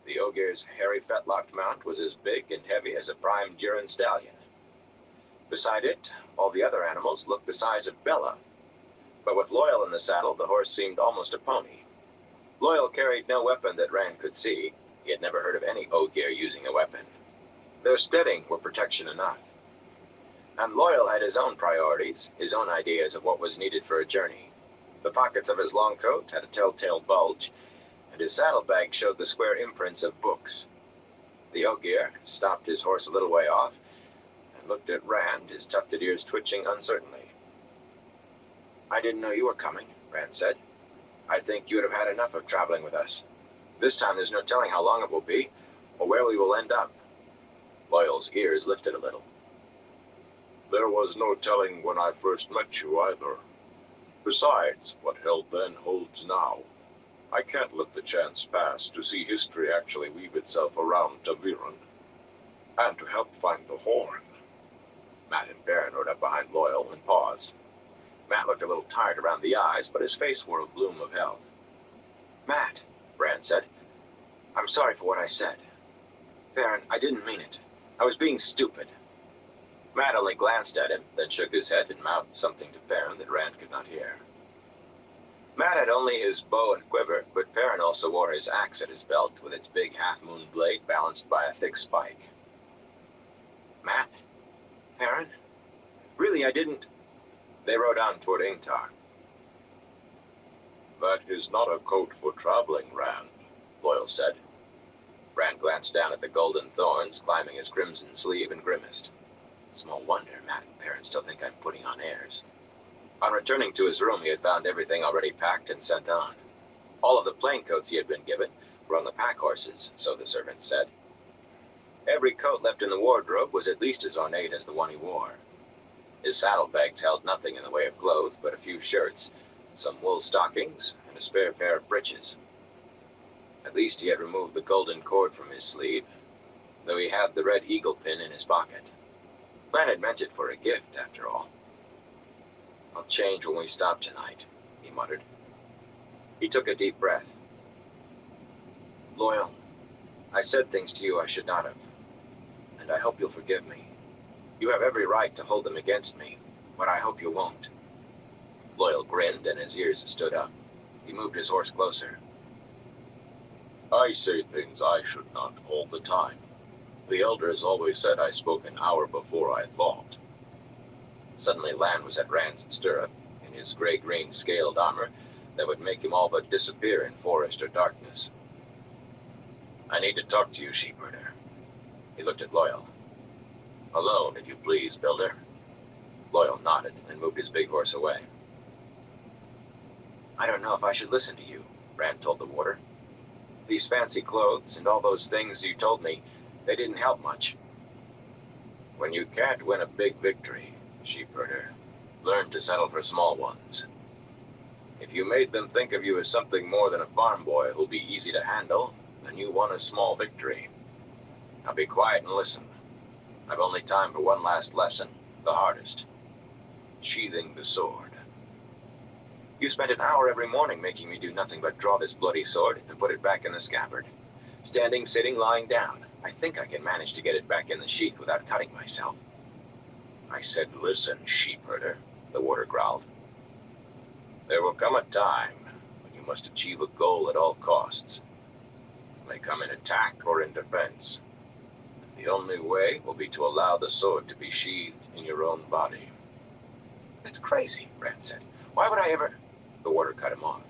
The Ogier's hairy fetlocked mount was as big and heavy as a prime Duran stallion. Beside it, all the other animals looked the size of Bella. But with Loyal in the saddle, the horse seemed almost a pony. Loyal carried no weapon that Rand could see. He had never heard of any Ogier using a weapon. Their steading were protection enough. And Loyal had his own priorities, his own ideas of what was needed for a journey. The pockets of his long coat had a telltale bulge, and his saddlebag showed the square imprints of books. The Ogier stopped his horse a little way off and looked at Rand, his tufted ears twitching uncertainly. "I didn't know you were coming," Rand said. "I think you would have had enough of traveling with us. This time there's no telling how long it will be, or where we will end up." Loyal's ears lifted a little. "There was no telling when I first met you either. Besides, what held then holds now. I can't let the chance pass to see history actually weave itself around ta'veren. And to help find the horn." Matt and Baron rode up behind Loyal and paused. Matt looked a little tired around the eyes, but his face wore a bloom of health. "Matt," Rand said, "I'm sorry for what I said. Baron, I didn't mean it. I was being stupid." Matt only glanced at him, then shook his head and mouthed something to Perrin that Rand could not hear. Matt had only his bow and quiver, but Perrin also wore his axe at his belt with its big half-moon blade balanced by a thick spike. "Matt? Perrin? Really, I didn't..." They rode on toward Ingtar. "That is not a coat for traveling, Rand," Loyal said. Rand glanced down at the golden thorns climbing his crimson sleeve and grimaced. Small wonder Matt and Perrin still think I'm putting on airs. On returning to his room, he had found everything already packed and sent on. All of the plain coats he had been given were on the pack horses, so the servants said. Every coat left in the wardrobe was at least as ornate as the one he wore. His saddlebags held nothing in the way of clothes but a few shirts, some wool stockings, and a spare pair of breeches. At least he had removed the golden cord from his sleeve, though he had the red eagle pin in his pocket. Plan had meant it for a gift, after all. "I'll change when we stop tonight," he muttered. He took a deep breath. "Loyal, I said things to you I should not have, and I hope you'll forgive me. You have every right to hold them against me, but I hope you won't." Loyal grinned and his ears stood up. He moved his horse closer. I say things I should not all the time. The elders always said I spoke an hour before I thought. Suddenly Lan was at Rand's stirrup, in his gray-green scaled armor that would make him all but disappear in forest or darkness. I need to talk to you, sheepherder. He looked at Loyal. Alone, if you please, builder. Loyal nodded and moved his big horse away. I don't know if I should listen to you, Rand told the warder. These fancy clothes and all those things you told me, they didn't help much. When you can't win a big victory, sheepherder, learn to settle for small ones. If you made them think of you as something more than a farm boy who'll be easy to handle, then you won a small victory. Now be quiet and listen. I've only time for one last lesson, the hardest. Sheathing the sword. You spent an hour every morning making me do nothing but draw this bloody sword and put it back in the scabbard. Standing, sitting, lying down. I think I can manage to get it back in the sheath without cutting myself. I said, listen, sheepherder, the warder growled. There will come a time when you must achieve a goal at all costs. It may come in attack or in defense. The only way will be to allow the sword to be sheathed in your own body. That's crazy, Rand said. Why would I ever... The warder cut him off.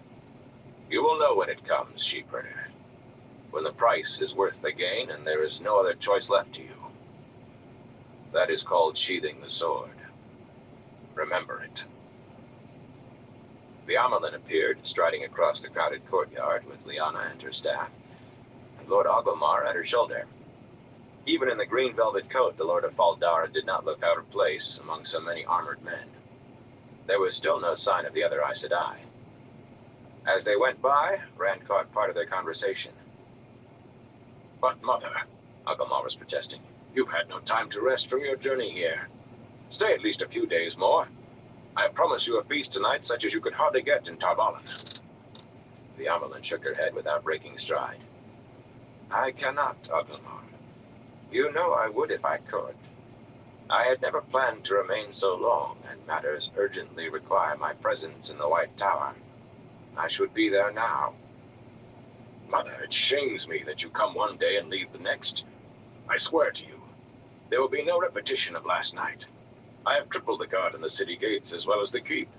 You will know when it comes, sheepherder. When the price is worth the gain and there is no other choice left to you. That is called sheathing the sword. Remember it. The Amelin appeared, striding across the crowded courtyard with Lyanna and her staff, and Lord Oglomar at her shoulder. Even in the green velvet coat, the Lord of Fal Dara did not look out of place among so many armored men. There was still no sign of the other Aes Sedai. As they went by, Rand caught part of their conversation. But, Mother, Oglomar was protesting, you've had no time to rest from your journey here. Stay at least a few days more. I promise you a feast tonight such as you could hardly get in Tar Valon. The Amelin shook her head without breaking stride. I cannot, Oglomar. You know I would if I could. I had never planned to remain so long, and matters urgently require my presence in the White Tower. I should be there now. Mother, it shames me that you come one day and leave the next. I swear to you, there will be no repetition of last night. I have tripled the guard in the city gates as well as the keep.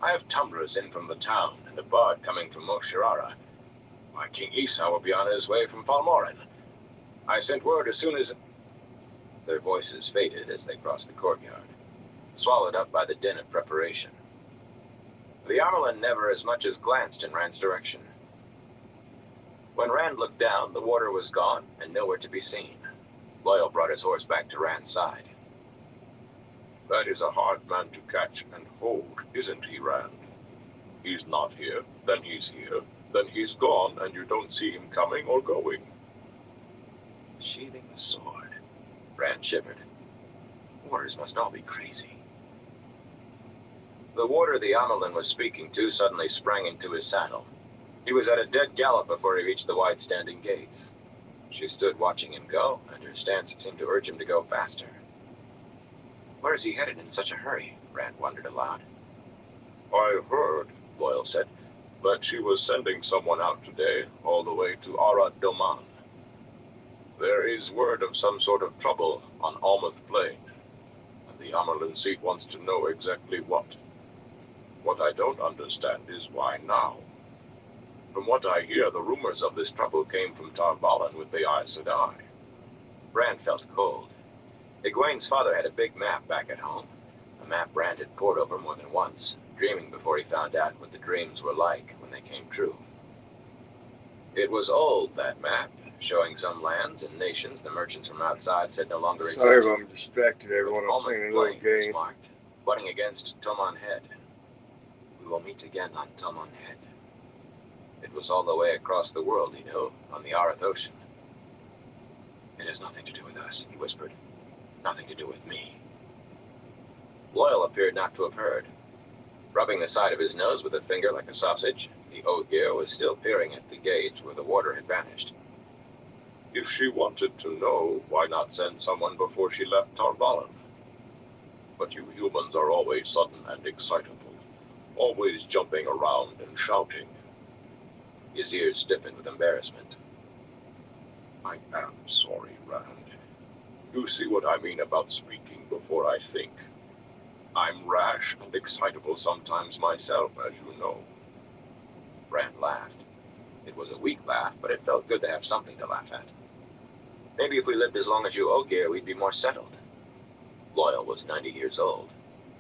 I have tumblers in from the town and a bard coming from Mos Shirara. My King Esau will be on his way from Falmoran. I sent word as soon as... Their voices faded as they crossed the courtyard, swallowed up by the din of preparation. The Amelin never as much as glanced in Rand's direction. When Rand looked down, the warder was gone and nowhere to be seen. Loyal brought his horse back to Rand's side. That is a hard man to catch and hold, isn't he, Rand? He's not here, then he's here, then he's gone, and you don't see him coming or going. Sheathing the sword. Rand shivered. Warders must all be crazy. The warder the Amelin was speaking to suddenly sprang into his saddle. He was at a dead gallop before he reached the wide-standing gates. She stood watching him go, and her stance seemed to urge him to go faster. Where is he headed in such a hurry? Rand wondered aloud. I heard, Loyal said, that she was sending someone out today, all the way to Arad Doman. There is word of some sort of trouble on Almouth Plain, and the Amelin seat wants to know exactly what. What I don't understand is why now. From what I hear, the rumors of this trouble came from Tar Valon with the Aes Sedai. Rand felt cold. Egwene's father had a big map back at home, a map Rand had pored over more than once, dreaming before he found out what the dreams were like when they came true. It was old, that map, showing some lands and nations the merchants from outside said no longer existed. Sorry if I'm distracted, everyone. I'm playing a little game. Marked, butting against Tomon Head. We will meet again on Tomon Head. It was all the way across the world, you know, on the Arath Ocean. It has nothing to do with us, he whispered. Nothing to do with me. Loyal appeared not to have heard. Rubbing the side of his nose with a finger like a sausage, the Ogier was still peering at the gate where the warder had vanished. If she wanted to know, why not send someone before she left Tar Valon? But you humans are always sudden and excitable, always jumping around and shouting. His ears stiffened with embarrassment. I am sorry, Rand. You see what I mean about speaking before I think. I'm rash and excitable sometimes myself, as you know. Rand laughed. It was a weak laugh, but it felt good to have something to laugh at. Maybe if we lived as long as you Ogier, we'd be more settled. Loyal was 90 years old.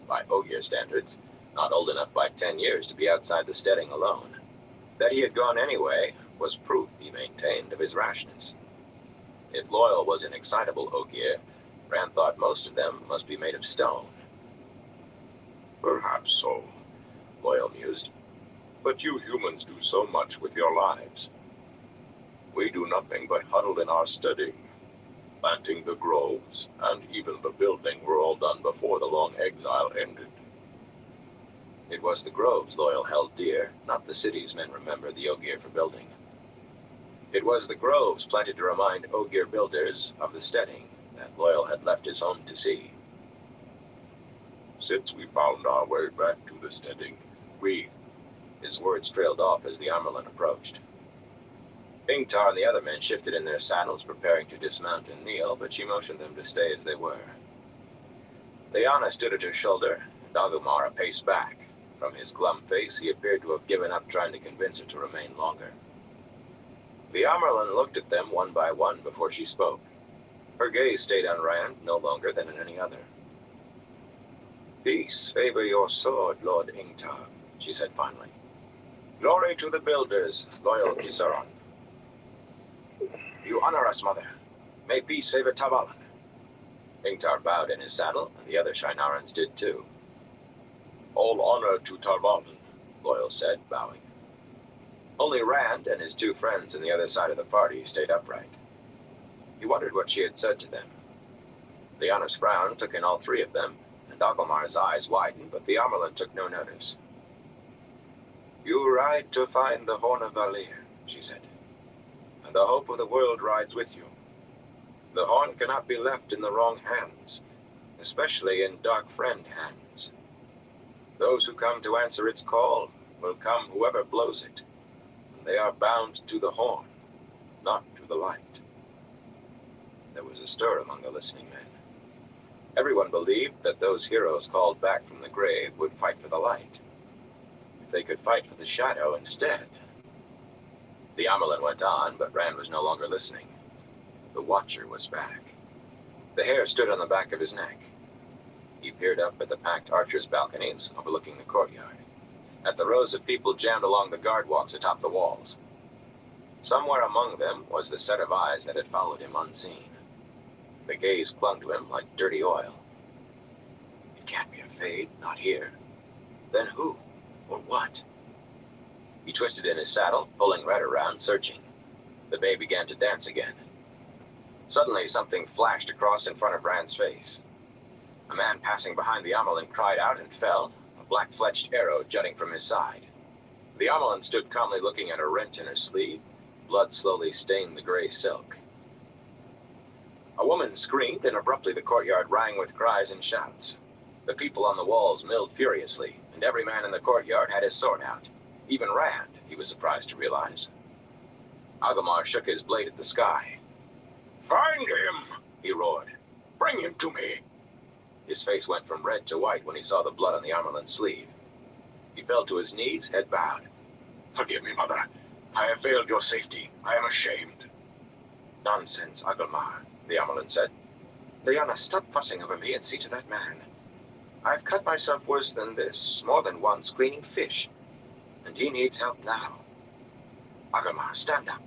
By Ogier standards, not old enough by 10 years to be outside the steading alone. That he had gone anyway was proof, he maintained, of his rashness. If Loyal was an excitable Ogier, Rand thought most of them must be made of stone. Perhaps so, Loyal mused. But you humans do so much with your lives. We do nothing but huddle in our steading. Planting the groves, and even the building were all done before the long exile ended. It was the groves Loyal held dear, not the cities men remember the Ogier for building. It was the groves planted to remind Ogier builders of the steading that Loyal had left his home to see. Since we found our way back to the steading, we... His words trailed off as the Amyrlin approached. Ingtar and the other men shifted in their saddles, preparing to dismount and kneel, but she motioned them to stay as they were. Lyanna stood at her shoulder, and Agumar a pace back. From his glum face, he appeared to have given up trying to convince her to remain longer. The Amyrlin looked at them one by one before she spoke. Her gaze stayed on Rand no longer than on any other. "Peace favor your sword, Lord Ingtar," she said finally. "Glory to the builders, loyal Kissaron. You honor us, Mother. May peace favor Tavalon." Ingtar bowed in his saddle, and the other Shienarans did too. "All honor to Tavalon," Loyal said, bowing. Only Rand and his two friends on the other side of the party stayed upright. He wondered what she had said to them. Lyanna's frown took in all three of them, and Agumar's eyes widened, but the Amyrlin took no notice. "You ride to find the Horn of Valir," she said. "And the hope of the world rides with you. The horn cannot be left in the wrong hands, especially in Dark Friend hands. Those who come to answer its call will come whoever blows it, and they are bound to the horn, not to the light." There was a stir among the listening men. Everyone believed that those heroes called back from the grave would fight for the light. If they could fight for the shadow instead. The Amyrlin went on, but Rand was no longer listening. The Watcher was back. The hair stood on the back of his neck. He peered up at the packed archers' balconies overlooking the courtyard, at the rows of people jammed along the guard walks atop the walls. Somewhere among them was the set of eyes that had followed him unseen. The gaze clung to him like dirty oil. It can't be a Fade, not here. Then who? Or what? He twisted in his saddle, pulling Red around, searching. The bay began to dance again. Suddenly, something flashed across in front of Rand's face. A man passing behind the Amyrlin cried out and fell, a black-fletched arrow jutting from his side. The Amyrlin stood calmly looking at a rent in her sleeve. Blood slowly stained the gray silk. A woman screamed, and abruptly the courtyard rang with cries and shouts. The people on the walls milled furiously, and every man in the courtyard had his sword out. Even Rand, he was surprised to realize. Agumar shook his blade at the sky. "Find him!" he roared. "Bring him to me!" His face went from red to white when he saw the blood on the Amyrlin's sleeve. He fell to his knees, head bowed. "Forgive me, Mother. I have failed your safety. I am ashamed." "Nonsense, Agumar," the Amyrlin said. "Lyanna, stop fussing over me and see to that man. I've cut myself worse than this, more than once, cleaning fish. And he needs help now. Agumar, stand up.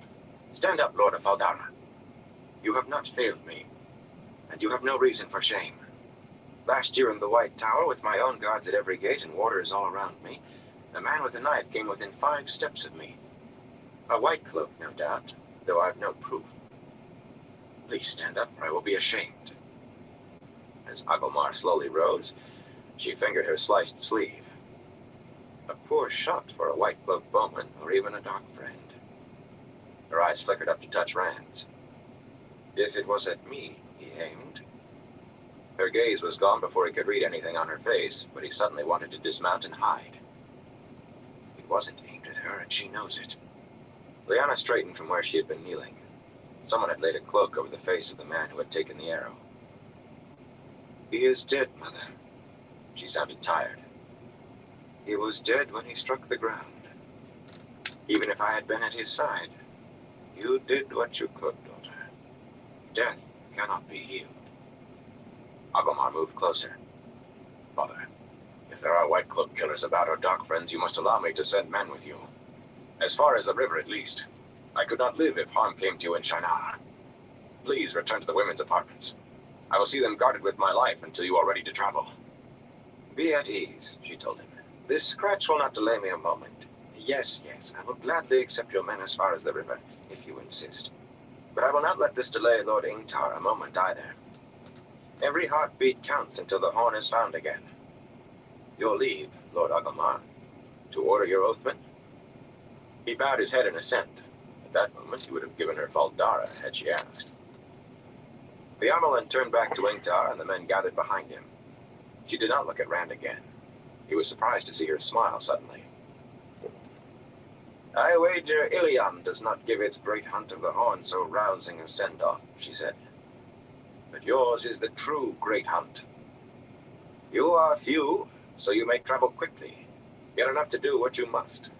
Stand up, Lord of Thaldara. You have not failed me, and you have no reason for shame. Last year in the White Tower, with my own guards at every gate and warders all around me, a man with a knife came within 5 steps of me. A white cloak, no doubt, though I've no proof. Please stand up, or I will be ashamed." As Agumar slowly rose, she fingered her sliced sleeve. A poor shot for a white-cloaked bowman, or even a Dark Friend. Her eyes flickered up to touch Rand's. If it was at me he aimed. Her gaze was gone before he could read anything on her face, but he suddenly wanted to dismount and hide. It wasn't aimed at her, and she knows it. Lyanna straightened from where she had been kneeling. Someone had laid a cloak over the face of the man who had taken the arrow. "He is dead, Mother." She sounded tired. "He was dead when he struck the ground. Even if I had been at his side, you did what you could, daughter. Death cannot be healed." Agomar moved closer. "Mother, if there are White Cloak killers about or dark friends, you must allow me to send men with you. As far as the river, at least. I could not live if harm came to you in Shinar. Please return to the women's apartments. I will see them guarded with my life until you are ready to travel." "Be at ease," she told him. "This scratch will not delay me a moment. Yes, I will gladly accept your men as far as the river, if you insist. But I will not let this delay Lord Ingtar a moment either. Every heartbeat counts until the horn is found again. Your leave, Lord Agomar, to order your oathman?" He bowed his head in assent. At that moment, he would have given her Faldara had she asked. The Amerlin turned back to Ingtar, and the men gathered behind him. She did not look at Rand again. He was surprised to see her smile suddenly. "I wager Ilion does not give its great hunt of the horn so rousing a send-off," she said. "But yours is the true great hunt. You are few, so you may travel quickly, yet enough to do what you must.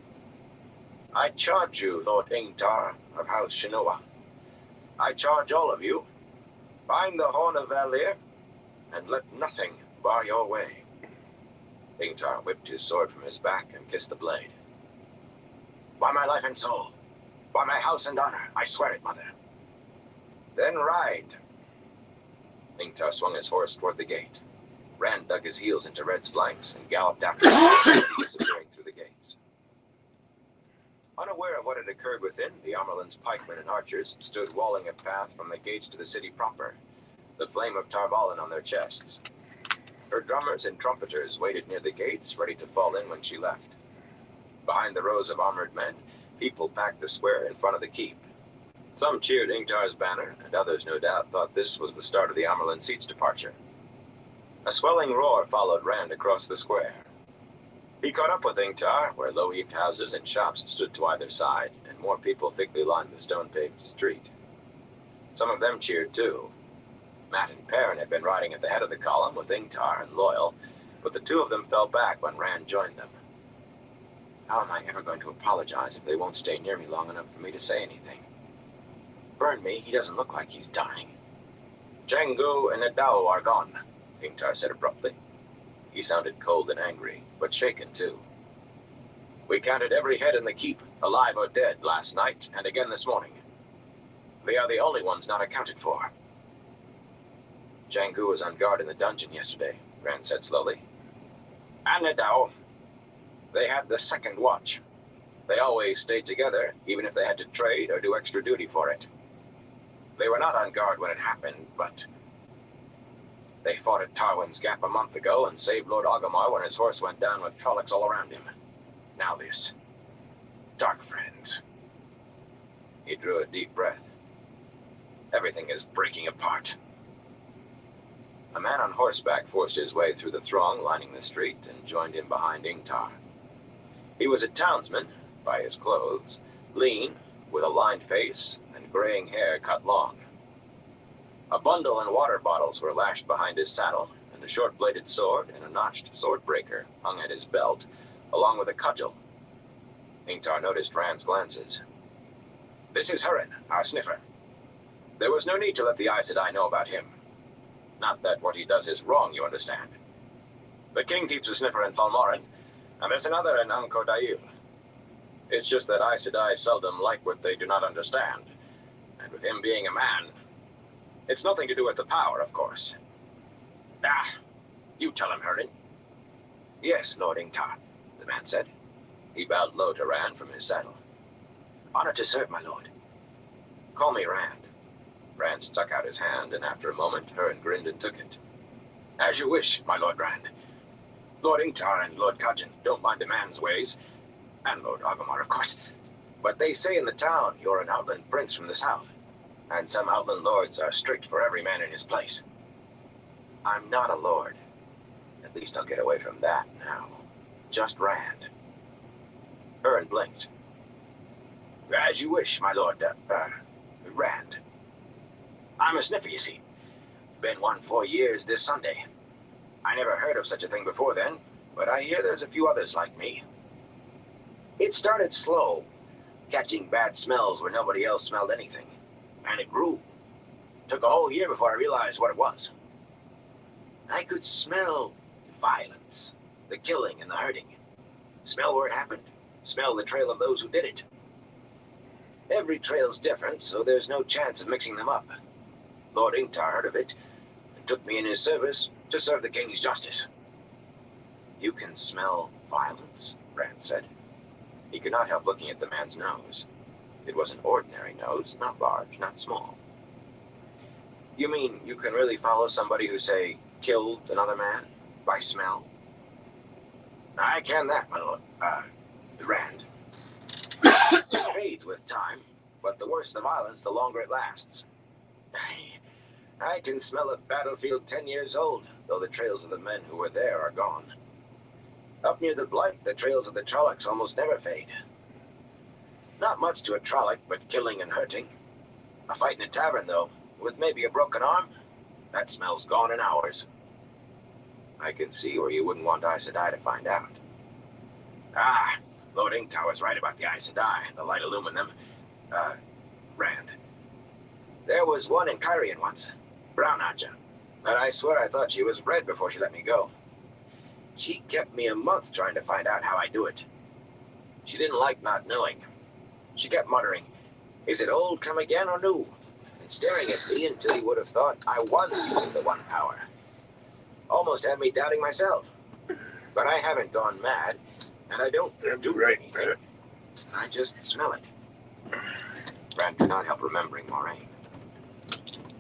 I charge you, Lord Ingtar of House Shinoa. I charge all of you, find the Horn of Valir, and let nothing bar your way." Ingtar whipped his sword from his back and kissed the blade. "By my life and soul, by my house and honor, I swear it, Mother." "Then ride." Ingtar swung his horse toward the gate. Rand dug his heels into Red's flanks and galloped after him, disappearing through the gates. Unaware of what had occurred within, the Amerlin's pikemen and archers stood walling a path from the gates to the city proper, the flame of Tar Valon on their chests. Her drummers and trumpeters waited near the gates, ready to fall in when she left. Behind the rows of armored men, people packed the square in front of the keep. Some cheered Ingtar's banner, and others, no doubt, thought this was the start of the Amerlin seat's departure. A swelling roar followed Rand across the square. He caught up with Ingtar, where low-heaped houses and shops stood to either side, and more people thickly lined the stone-paved street. Some of them cheered too. Matt and Perrin had been riding at the head of the column with Ingtar and Loyal, but the two of them fell back when Rand joined them. How am I ever going to apologize if they won't stay near me long enough for me to say anything? Burn me, he doesn't look like he's dying. "Jengu and Nadao are gone," Ingtar said abruptly. He sounded cold and angry, but shaken too. "We counted every head in the keep, alive or dead, last night and again this morning. They are the only ones not accounted for." "Jengu was on guard in the dungeon yesterday," Rand said slowly. "And Nadao. They had the second watch. They always stayed together, even if they had to trade or do extra duty for it. They were not on guard when it happened, but they fought at Tarwin's Gap a month ago and saved Lord Agomar when his horse went down with Trollocs all around him. Now this. Dark friends." He drew a deep breath. "Everything is breaking apart." A man on horseback forced his way through the throng lining the street and joined him behind Ingtar. He was a townsman, by his clothes, lean, with a lined face and graying hair cut long. A bundle and water bottles were lashed behind his saddle, and a short-bladed sword and a notched sword breaker hung at his belt, along with a cudgel. Ingtar noticed Rand's glances. "This is Hurin, our sniffer. There was no need to let the Aes Sedai know about him. Not that what he does is wrong, you understand. The king keeps a sniffer in Falmoran, and there's another in Anko Dail. It's just that Aes Sedai seldom like what they do not understand, and with him being a man, it's nothing to do with the power, of course." "Ah, you tell him, Hurin." "Yes, Lord Ingtar," the man said. He bowed low to Rand from his saddle. "Honor to serve, my lord." "Call me Rand." Rand stuck out his hand, and after a moment, Hurin grinned and took it. "As you wish, my Lord Rand. Lord Ingtar and Lord Khajiit don't mind a man's ways, and Lord Agomar, of course. But they say in the town you're an outland prince from the south, and some outland lords are strict for every man in his place." "I'm not a lord. At least I'll get away from that now. Just Rand." Hurin blinked. "As you wish, my lord, Rand." I'm a sniffer, you see. Been one 4 years this Sunday. I never heard of such a thing before then, but I hear there's a few others like me. It started slow, catching bad smells where nobody else smelled anything. And it grew. Took a whole year before I realized what it was. I could smell violence, the killing and the hurting. Smell where it happened. Smell the trail of those who did it. Every trail's different, so there's no chance of mixing them up. Lord Ingtar heard of it and took me in his service to serve the king's justice. You can smell violence? Rand said. He could not help looking at the man's nose. It was an ordinary nose, not large, not small. You mean you can really follow somebody who, say, killed another man by smell? I can that, my lord. Rand. It fades with time, but the worse the violence, the longer it lasts. I can smell a battlefield 10 years old, though the trails of the men who were there are gone. Up near the Blight, the trails of the Trollocs almost never fade. Not much to a Trolloc, but killing and hurting. A fight in a tavern, though, with maybe a broken arm, that smell's gone in hours. I can see where you wouldn't want Aes Sedai to find out. Ah, Lord Ingtar was right about the Aes Sedai, the light illumine them. Rand. There was one in Cairhien once, Brown Ajah, but I swear I thought she was red before she let me go. She kept me a month trying to find out how I do it. She didn't like not knowing. She kept muttering, "Is it old come again or new?" and staring at me until you would have thought I was using the one power. Almost had me doubting myself. But I haven't gone mad, and I don't do anything. I just smell it. Rand could not help remembering Moraine.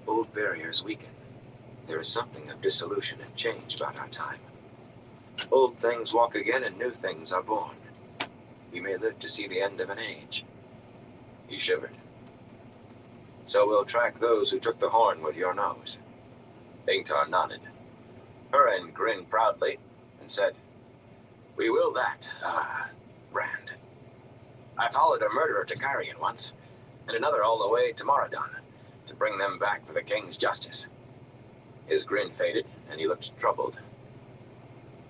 Old barriers weaken. There is something of dissolution and change about our time. Old things walk again and new things are born. We may live to see the end of an age. He shivered. So we'll track those who took the horn with your nose. Ingtar nodded. Hurin grinned proudly and said, "We will that, Rand. I followed a murderer to Cairhien once, and another all the way to Moradon, to bring them back for the king's justice." His grin faded, and he looked troubled.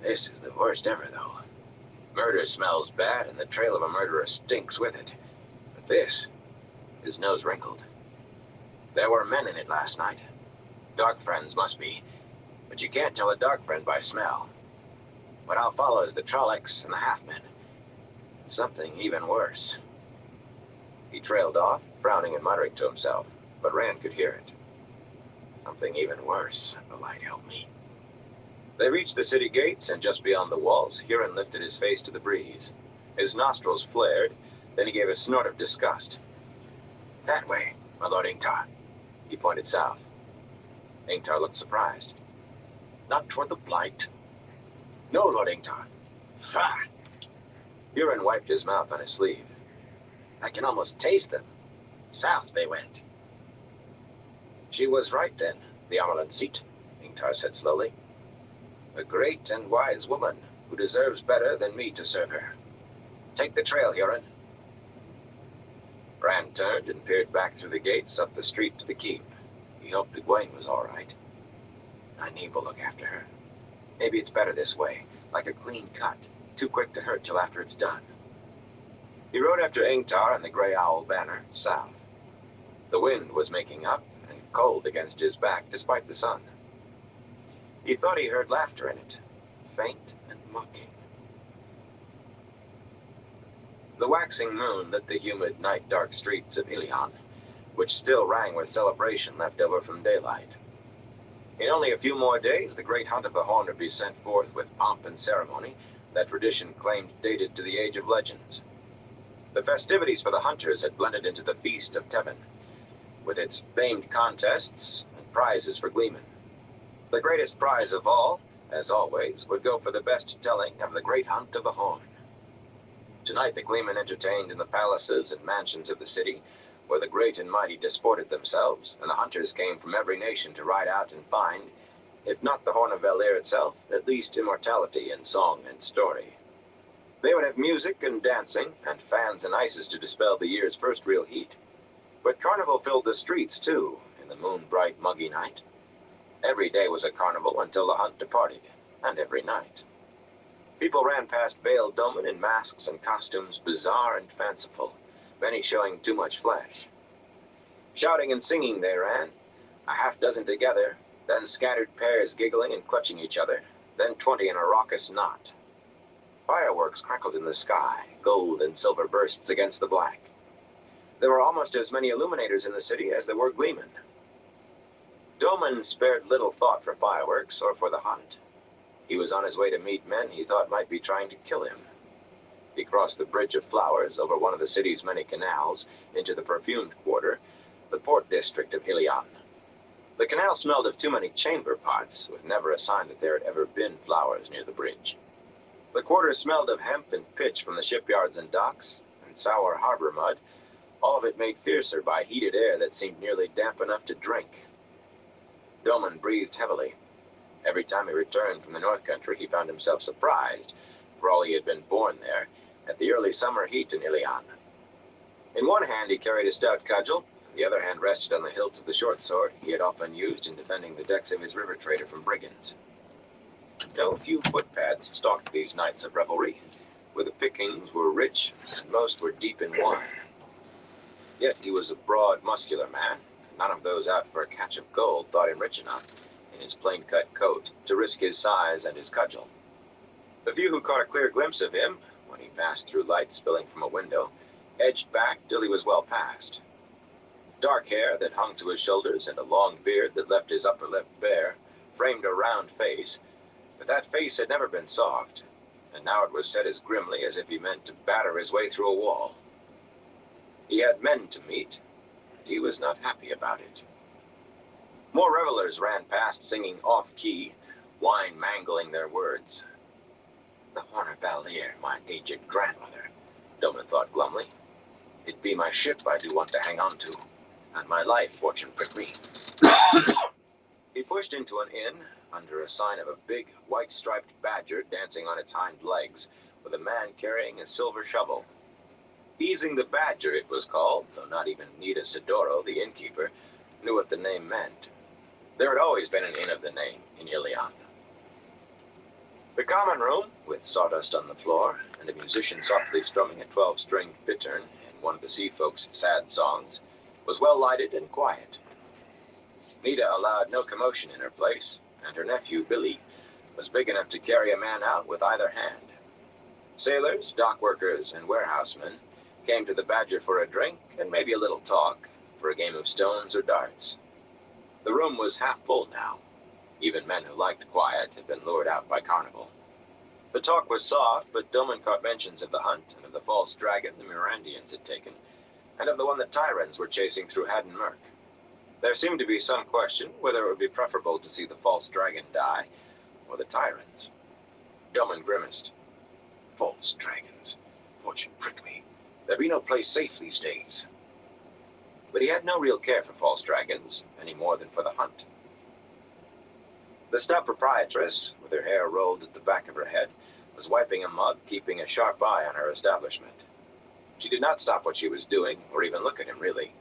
This is the worst ever, though. Murder smells bad, and the trail of a murderer stinks with it. But this, his nose wrinkled. There were men in it last night. Dark friends must be, but you can't tell a dark friend by smell. What I'll follow is the Trollocs and the Halfmen. Something even worse. He trailed off, frowning and muttering to himself, but Rand could hear it. Something even worse, the light help me. They reached the city gates, and just beyond the walls, Hurin lifted his face to the breeze. His nostrils flared, then he gave a snort of disgust. "That way, my Lord Ingtar." He pointed south. Ingtar looked surprised. "Not toward the Blight?" "No, Lord Ingtar." "Pah!" Hurin wiped his mouth on his sleeve. "I can almost taste them. South they went." "She was right then, the Amarlin seat," Ingtar said slowly. "A great and wise woman who deserves better than me to serve her. Take the trail, Hurin." Rand turned and peered back through the gates up the street to the keep. He hoped Egwene was all right. Nynaeve will look after her. Maybe it's better this way, like a clean cut, too quick to hurt till after it's done. He rode after Ingtar and the Grey Owl banner, south. The wind was making up, and cold against his back despite the sun. He thought he heard laughter in it, faint and mocking. The waxing moon lit the humid, night-dark streets of Ilion, which still rang with celebration left over from daylight. In only a few more days, the great hunt of the Horn would be sent forth with pomp and ceremony that tradition claimed dated to the age of legends. The festivities for the hunters had blended into the Feast of Tevin, with its famed contests and prizes for gleemen. The greatest prize of all, as always, would go for the best telling of the great hunt of the Horn. Tonight the gleemen entertained in the palaces and mansions of the city, where the great and mighty disported themselves, and the hunters came from every nation to ride out and find, if not the Horn of Valere itself, at least immortality in song and story. They would have music and dancing, and fans and ices to dispel the year's first real heat. But carnival filled the streets, too, in the moon-bright, muggy night. Every day was a carnival until the hunt departed, and every night. People ran past Baal Doman in masks and costumes bizarre and fanciful, many showing too much flesh. Shouting and singing they ran, a half-dozen together, then scattered pairs giggling and clutching each other, then 20 in a raucous knot. Fireworks crackled in the sky, gold and silver bursts against the black. There were almost as many illuminators in the city as there were gleemen. Doman spared little thought for fireworks or for the hunt. He was on his way to meet men he thought might be trying to kill him. He crossed the Bridge of Flowers over one of the city's many canals into the perfumed quarter, the port district of Ilion. The canal smelled of too many chamber pots, with never a sign that there had ever been flowers near the bridge. The quarter smelled of hemp and pitch from the shipyards and docks, and sour harbor mud, all of it made fiercer by heated air that seemed nearly damp enough to drink. Doman breathed heavily. Every time he returned from the North Country, he found himself surprised, for all he had been born there, at the early summer heat in Ilion. In one hand he carried a stout cudgel, the other hand rested on the hilt of the short sword he had often used in defending the decks of his river trader from brigands. No few footpads stalked these nights of revelry, where the pickings were rich and most were deep in wine. Yet he was a broad, muscular man, and none of those out for a catch of gold thought him rich enough, in his plain-cut coat, to risk his size and his cudgel. The few who caught a clear glimpse of him, when he passed through light spilling from a window, edged back till he was well past. Dark hair that hung to his shoulders and a long beard that left his upper lip bare framed a round face, but that face had never been soft, and now it was set as grimly as if he meant to batter his way through a wall. He had men to meet, and he was not happy about it. More revelers ran past singing off-key, wine mangling their words. The Horn of Valere, my aged grandmother, Doman thought glumly. It'd be my ship I do want to hang on to, and my life, fortune prick me. He pushed into an inn, under a sign of a big, white-striped badger dancing on its hind legs, with a man carrying a silver shovel. Easing the Badger, it was called, though not even Nita Sidoro, the innkeeper, knew what the name meant. There had always been an inn of the name in Ilion. The common room, with sawdust on the floor, and a musician softly strumming a 12-string bittern in one of the sea folks' sad songs, was well lighted and quiet. Nita allowed no commotion in her place, and her nephew, Billy, was big enough to carry a man out with either hand. Sailors, dock workers, and warehousemen came to the Badger for a drink and maybe a little talk, for a game of stones or darts. The room was half full now. Even men who liked quiet had been lured out by carnival. The talk was soft, but Doman caught mentions of the hunt and of the false dragon the Mirandians had taken, and of the one the Tyrans were chasing through Haddon Merk. There seemed to be some question whether it would be preferable to see the false dragon die or the Tyrans. Doman grimaced. False dragons, fortune prick me. There be no place safe these days. But he had no real care for false dragons, any more than for the hunt. The stout proprietress, with her hair rolled at the back of her head, was wiping a mug, keeping a sharp eye on her establishment. She did not stop what she was doing, or even look at him, really.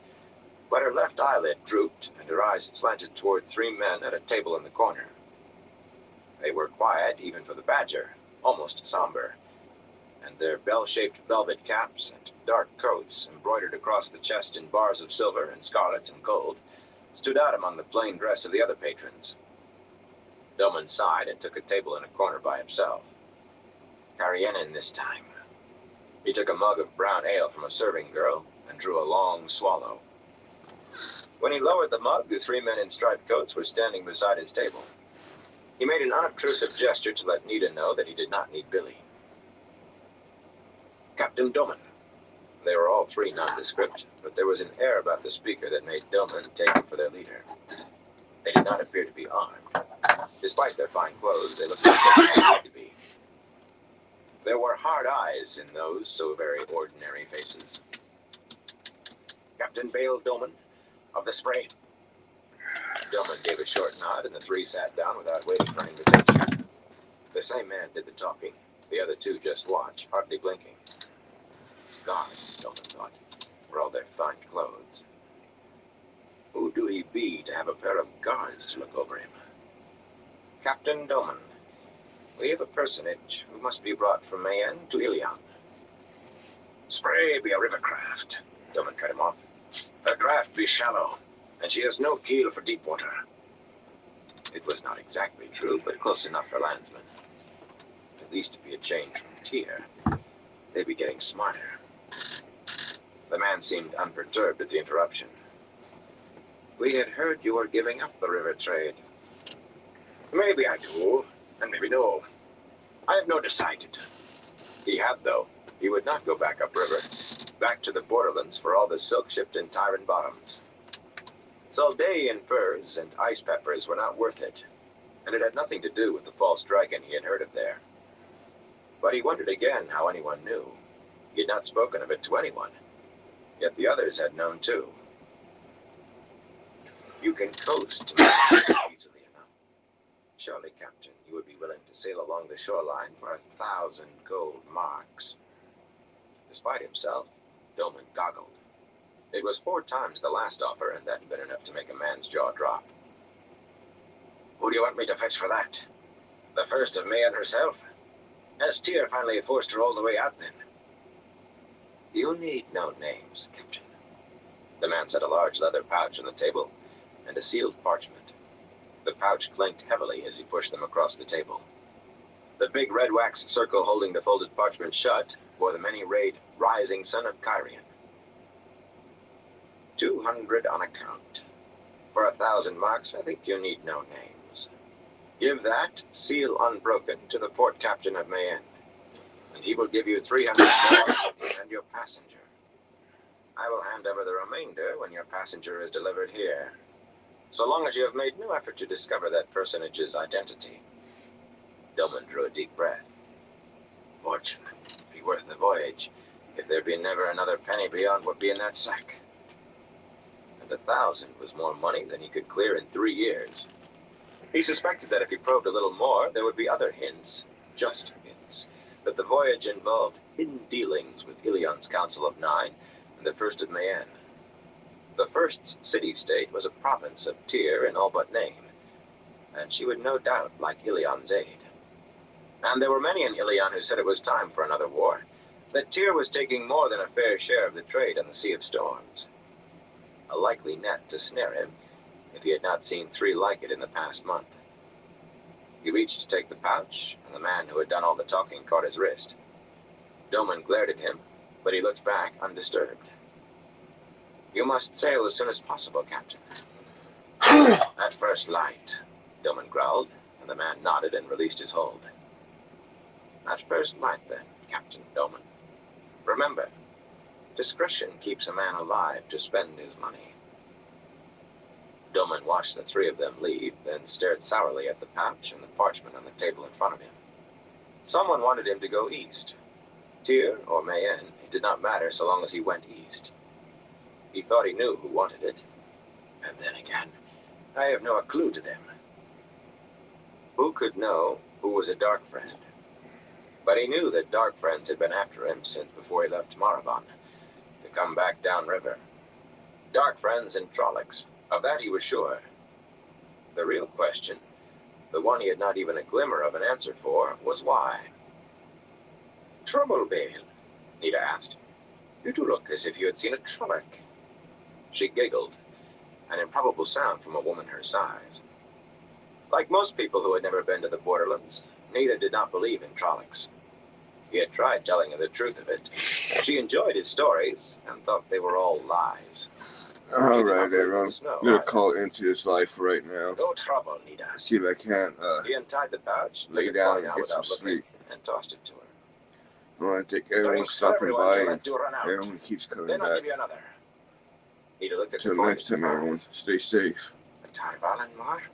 But her left eyelid drooped, and her eyes slanted toward 3 men at a table in the corner. They were quiet, even for the Badger, almost somber, and their bell-shaped velvet caps and dark coats, embroidered across the chest in bars of silver and scarlet and gold, stood out among the plain dress of the other patrons. Doman sighed and took a table in a corner by himself. Carrienin this time. He took a mug of brown ale from a serving girl and drew a long swallow. When he lowered the mug, the 3 men in striped coats were standing beside his table. He made an unobtrusive gesture to let Nita know that he did not need Billy. Captain Doman. They were all 3 nondescript, but there was an air about the speaker that made Doman take him for their leader. They did not appear to be armed. Despite their fine clothes, they looked like they had to be. There were hard eyes in those so very ordinary faces. Captain Baal Doman, of the Spray. Doman gave a short nod, and the 3 sat down without waiting for an invitation. The same man did the talking. The other 2 just watched, hardly blinking. God, Doman thought, for all their fine clothes. Who do he be to have a pair of guards look over him? Captain Doman, we have a personage who must be brought from Mayenne to Ilion. Spray be a river craft, Doman cut him off. Her draft be shallow, and she has no keel for deep water. It was not exactly true, but close enough for landsmen. At least to be a change from Tyr. They'd be getting smarter. The man seemed unperturbed at the interruption. We had heard you were giving up the river trade. Maybe I do, and maybe no. I have no decided. He had, though. He would not go back upriver, back to the borderlands for all the silk shipped in Tyran bottoms. Saldaean furs and ice peppers were not worth it, and it had nothing to do with the false dragon he had heard of there. But he wondered again how anyone knew. He had not spoken of it to anyone, yet the others had known too. You can coast easily enough. Surely, Captain, you would be willing to sail along the shoreline for 1,000 gold marks. Despite himself, Doman goggled. It was 4 times the last offer, and that had been enough to make a man's jaw drop. Who do you want me to fetch for that? The first of Mayenne herself? Has Tyr finally forced her all the way out, then? You need no names, Captain. The man set a large leather pouch on the table and a sealed parchment. The pouch clanked heavily as he pushed them across the table. The big red wax circle holding the folded parchment shut bore the many-rayed Rising Sun of Kyrian. 200 on account. For 1,000 marks, I think you need no names. Give that, seal unbroken, to the port captain of Mayenne, and he will give you 300 more and your passenger. I will hand over the remainder when your passenger is delivered here, so long as you have made no effort to discover that personage's identity. Doman drew a deep breath. Fortune, be worth the voyage, if there be never another penny beyond what be in that sack. And 1,000 was more money than he could clear in 3 years. He suspected that if he probed a little more, there would be other hints, just hints, that the voyage involved hidden dealings with Ilion's Council of 9 and the First of Mayenne. The First's city-state was a province of Tyr in all but name, and she would no doubt like Ilion's aid. And there were many in Ilion who said it was time for another war, that Tyr was taking more than a fair share of the trade on the Sea of Storms. A likely net to snare him, if he had not seen 3 like it in the past month. He reached to take the pouch, and the man who had done all the talking caught his wrist. Doman glared at him, but he looked back undisturbed. You must sail as soon as possible, Captain. At first light, Doman growled, and the man nodded and released his hold. At first light, then, Captain Doman. Remember, discretion keeps a man alive to spend his money. Doman watched the 3 of them leave, then stared sourly at the pouch and the parchment on the table in front of him. Someone wanted him to go east. Tyr or Mayenne, it did not matter so long as he went east. He thought he knew who wanted it. And then again, I have no clue to them. Who could know who was a dark friend? But he knew that dark friends had been after him since before he left Marathon, to come back downriver. Dark friends in Trollocs, of that he was sure. The real question, the one he had not even a glimmer of an answer for, was why. Trouble, Bale? Nita asked. You do look as if you had seen a Trolloc. She giggled, an improbable sound from a woman her size. Like most people who had never been to the borderlands, Nita did not believe in Trollocs. He had tried telling her the truth of it. She enjoyed his stories and thought they were all lies. All right, everyone. I'm going to call it into his life right now. No trouble, Nita. See if I can't He untied the pouch, lay down and get some sleep. And tossed it to her. I want to take everyone stopping by and everyone keeps coming then I'll back. give you another. Nita looked at Till the next time, everyone. Stay safe. Tarval and Mark.